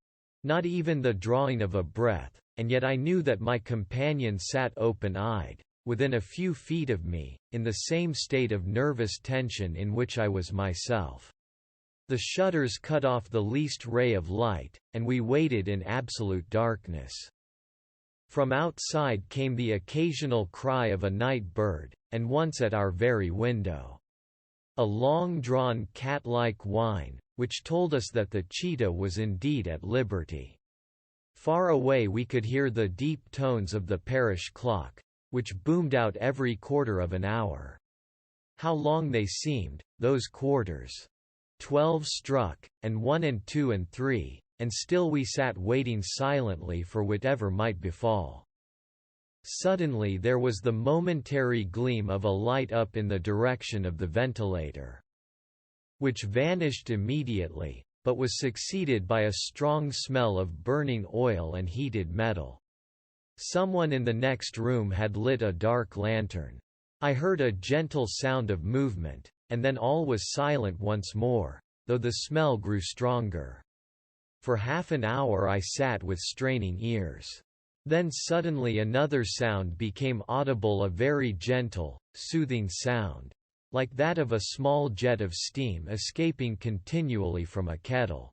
Not even the drawing of a breath, and yet I knew that my companion sat open-eyed, within a few feet of me, in the same state of nervous tension in which I was myself. The shutters cut off the least ray of light, and we waited in absolute darkness. From outside came the occasional cry of a night bird, and once at our very window. A long-drawn cat-like whine, which told us that the cheetah was indeed at liberty. Far away we could hear the deep tones of the parish clock, which boomed out every quarter of an hour. How long they seemed, those quarters! 12 struck, and 1 and 2 and 3, and still we sat waiting silently for whatever might befall. Suddenly there was the momentary gleam of a light up in the direction of the ventilator, which vanished immediately, but was succeeded by a strong smell of burning oil and heated metal. Someone in the next room had lit a dark lantern. I heard a gentle sound of movement, and then all was silent once more, though the smell grew stronger. For half an hour I sat with straining ears. Then suddenly another sound became audible, a very gentle, soothing sound, like that of a small jet of steam escaping continually from a kettle.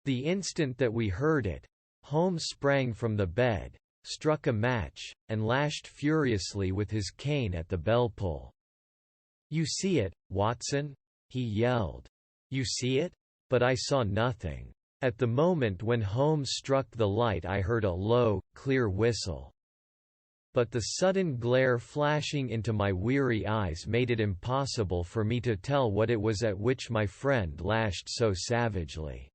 The instant that we heard it, Holmes sprang from the bed, struck a match, and lashed furiously with his cane at the bell-pull. "You see it, Watson?" he yelled. "You see it?" But I saw nothing. At the moment when Holmes struck the light I heard a low, clear whistle. But the sudden glare flashing into my weary eyes made it impossible for me to tell what it was at which my friend lashed so savagely.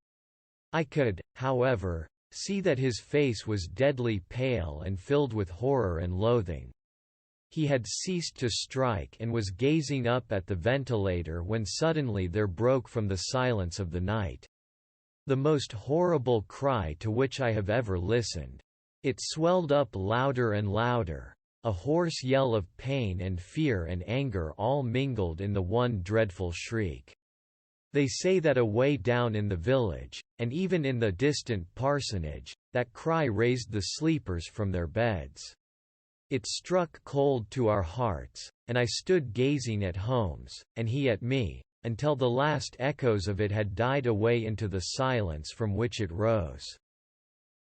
I could, however, see that his face was deadly pale and filled with horror and loathing. He had ceased to strike and was gazing up at the ventilator when suddenly there broke from the silence of the night the most horrible cry to which I have ever listened. It swelled up louder and louder, a hoarse yell of pain and fear and anger all mingled in the one dreadful shriek. They say that away down in the village, and even in the distant parsonage, that cry raised the sleepers from their beds. It struck cold to our hearts, and I stood gazing at Holmes, and he at me, until the last echoes of it had died away into the silence from which it rose.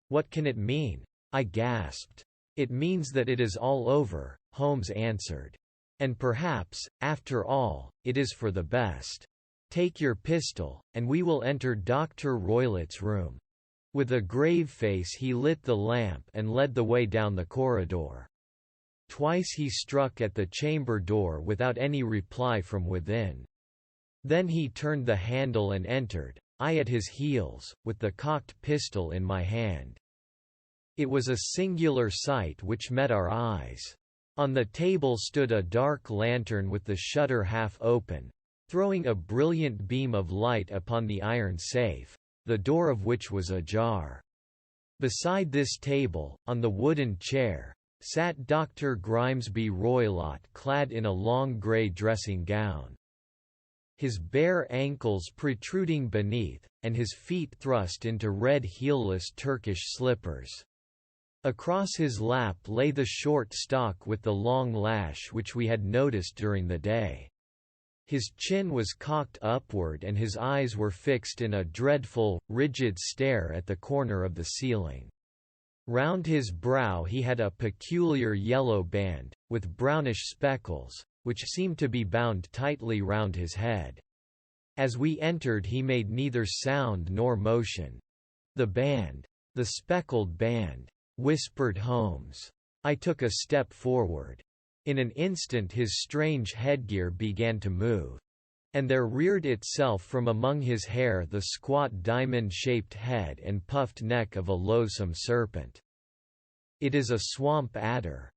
"What can it mean?" I gasped. "It means that it is all over," Holmes answered. "And perhaps, after all, it is for the best. Take your pistol, and we will enter Dr. Roylott's room." With a grave face he lit the lamp and led the way down the corridor. Twice he struck at the chamber door without any reply from within. Then he turned the handle and entered, I at his heels, with the cocked pistol in my hand. It was a singular sight which met our eyes. On the table stood a dark lantern with the shutter half open, throwing a brilliant beam of light upon the iron safe, the door of which was ajar. Beside this table, on the wooden chair, sat Dr. Grimesby Roylott clad in a long grey dressing gown, his bare ankles protruding beneath, and his feet thrust into red heelless Turkish slippers. Across his lap lay the short stock with the long lash which we had noticed during the day. His chin was cocked upward and his eyes were fixed in a dreadful, rigid stare at the corner of the ceiling. Round his brow he had a peculiar yellow band, with brownish speckles, which seemed to be bound tightly round his head. As we entered he made neither sound nor motion. "The band! The speckled band!" whispered Holmes. I took a step forward. In an instant his strange headgear began to move. And there reared itself from among his hair the squat diamond-shaped head and puffed neck of a loathsome serpent. "It is a swamp adder,"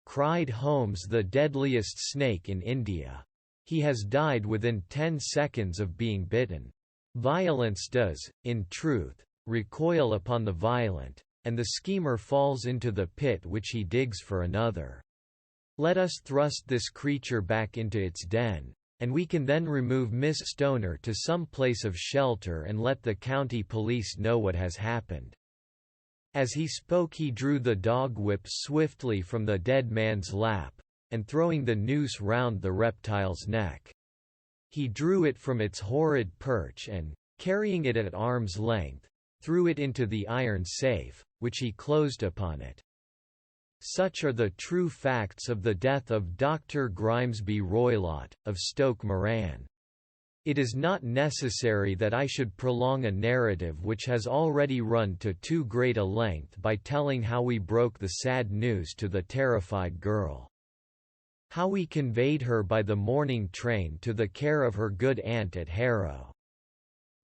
cried Holmes, "the deadliest snake in India. He has died within 10 seconds of being bitten. Violence does, in truth, recoil upon the violent, and the schemer falls into the pit which he digs for another. Let us thrust this creature back into its den, and we can then remove Miss Stoner to some place of shelter and let the county police know what has happened." As he spoke he drew the dog whip swiftly from the dead man's lap, and throwing the noose round the reptile's neck. He drew it from its horrid perch and, carrying it at arm's length, threw it into the iron safe, which he closed upon it. Such are the true facts of the death of Dr. Grimesby Roylott, of Stoke Moran. It is not necessary that I should prolong a narrative which has already run to too great a length by telling how we broke the sad news to the terrified girl. How we conveyed her by the morning train to the care of her good aunt at Harrow.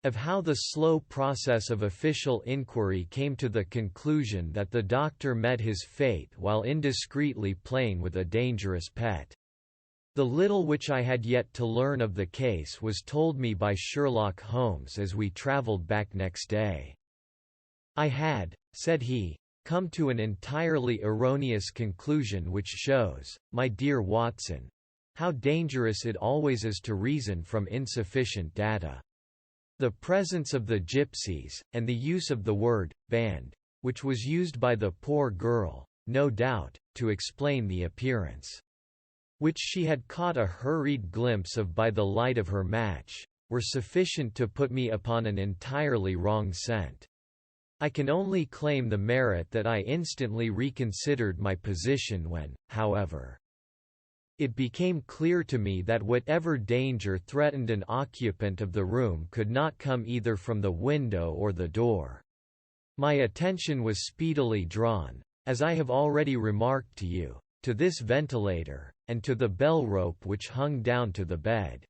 Of how the slow process of official inquiry came to the conclusion that the doctor met his fate while indiscreetly playing with a dangerous pet. The little which I had yet to learn of the case was told me by Sherlock Holmes as we travelled back next day. "I had," said he, "come to an entirely erroneous conclusion which shows, my dear Watson, how dangerous it always is to reason from insufficient data. The presence of the gypsies, and the use of the word, band, which was used by the poor girl, no doubt, to explain the appearance, which she had caught a hurried glimpse of by the light of her match, were sufficient to put me upon an entirely wrong scent. I can only claim the merit that I instantly reconsidered my position when, however, it became clear to me that whatever danger threatened an occupant of the room could not come either from the window or the door. My attention was speedily drawn, as I have already remarked to you, to this ventilator, and to the bell rope which hung down to the bed.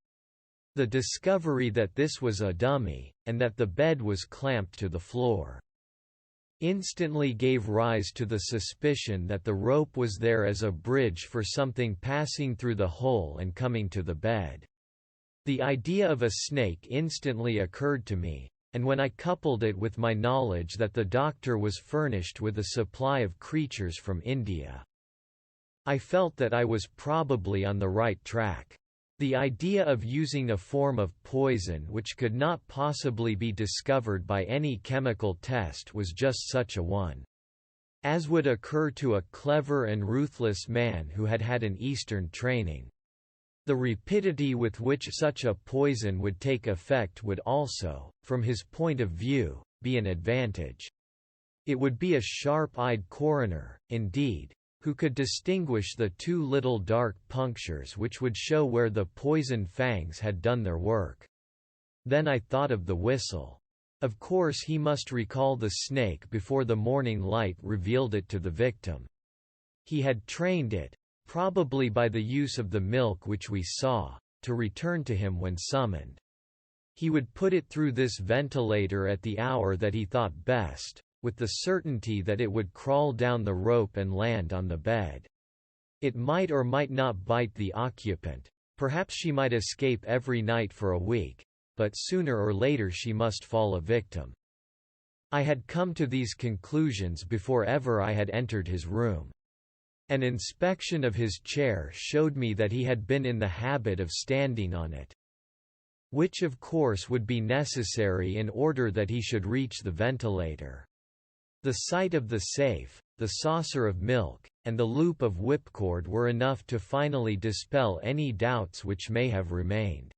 The discovery that this was a dummy, and that the bed was clamped to the floor, instantly gave rise to the suspicion that the rope was there as a bridge for something passing through the hole and coming to the bed. The idea of a snake instantly occurred to me, and when I coupled it with my knowledge that the doctor was furnished with a supply of creatures from India, I felt that I was probably on the right track. The idea of using a form of poison which could not possibly be discovered by any chemical test was just such a one as would occur to a clever and ruthless man who had had an Eastern training. The rapidity with which such a poison would take effect would also, from his point of view, be an advantage. It would be a sharp-eyed coroner, indeed, who could distinguish the two little dark punctures which would show where the poison fangs had done their work. Then I thought of the whistle. Of course he must recall the snake before the morning light revealed it to the victim. He had trained it, probably by the use of the milk which we saw, to return to him when summoned. He would put it through this ventilator at the hour that he thought best, with the certainty that it would crawl down the rope and land on the bed. It might or might not bite the occupant, perhaps she might escape every night for a week, but sooner or later she must fall a victim. I had come to these conclusions before ever I had entered his room. An inspection of his chair showed me that he had been in the habit of standing on it, which of course would be necessary in order that he should reach the ventilator. The sight of the safe, the saucer of milk, and the loop of whipcord were enough to finally dispel any doubts which may have remained.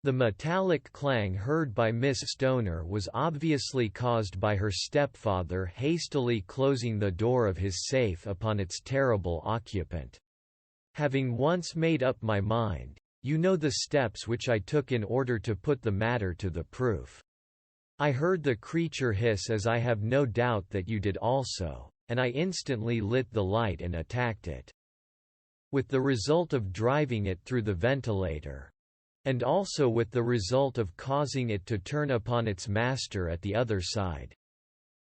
The metallic clang heard by Miss Stoner was obviously caused by her stepfather hastily closing the door of his safe upon its terrible occupant. Having once made up my mind, you know the steps which I took in order to put the matter to the proof. I heard the creature hiss, as I have no doubt that you did also, and I instantly lit the light and attacked it. With the result of driving it through the ventilator. And also with the result of causing it to turn upon its master at the other side.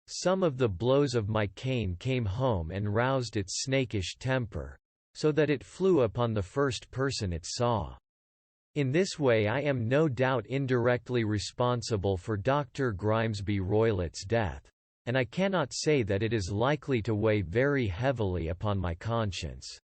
Some of the blows of my cane came home and roused its snakish temper, so that it flew upon the first person it saw. In this way I am no doubt indirectly responsible for Dr. Grimesby Roylott's death, and I cannot say that it is likely to weigh very heavily upon my conscience.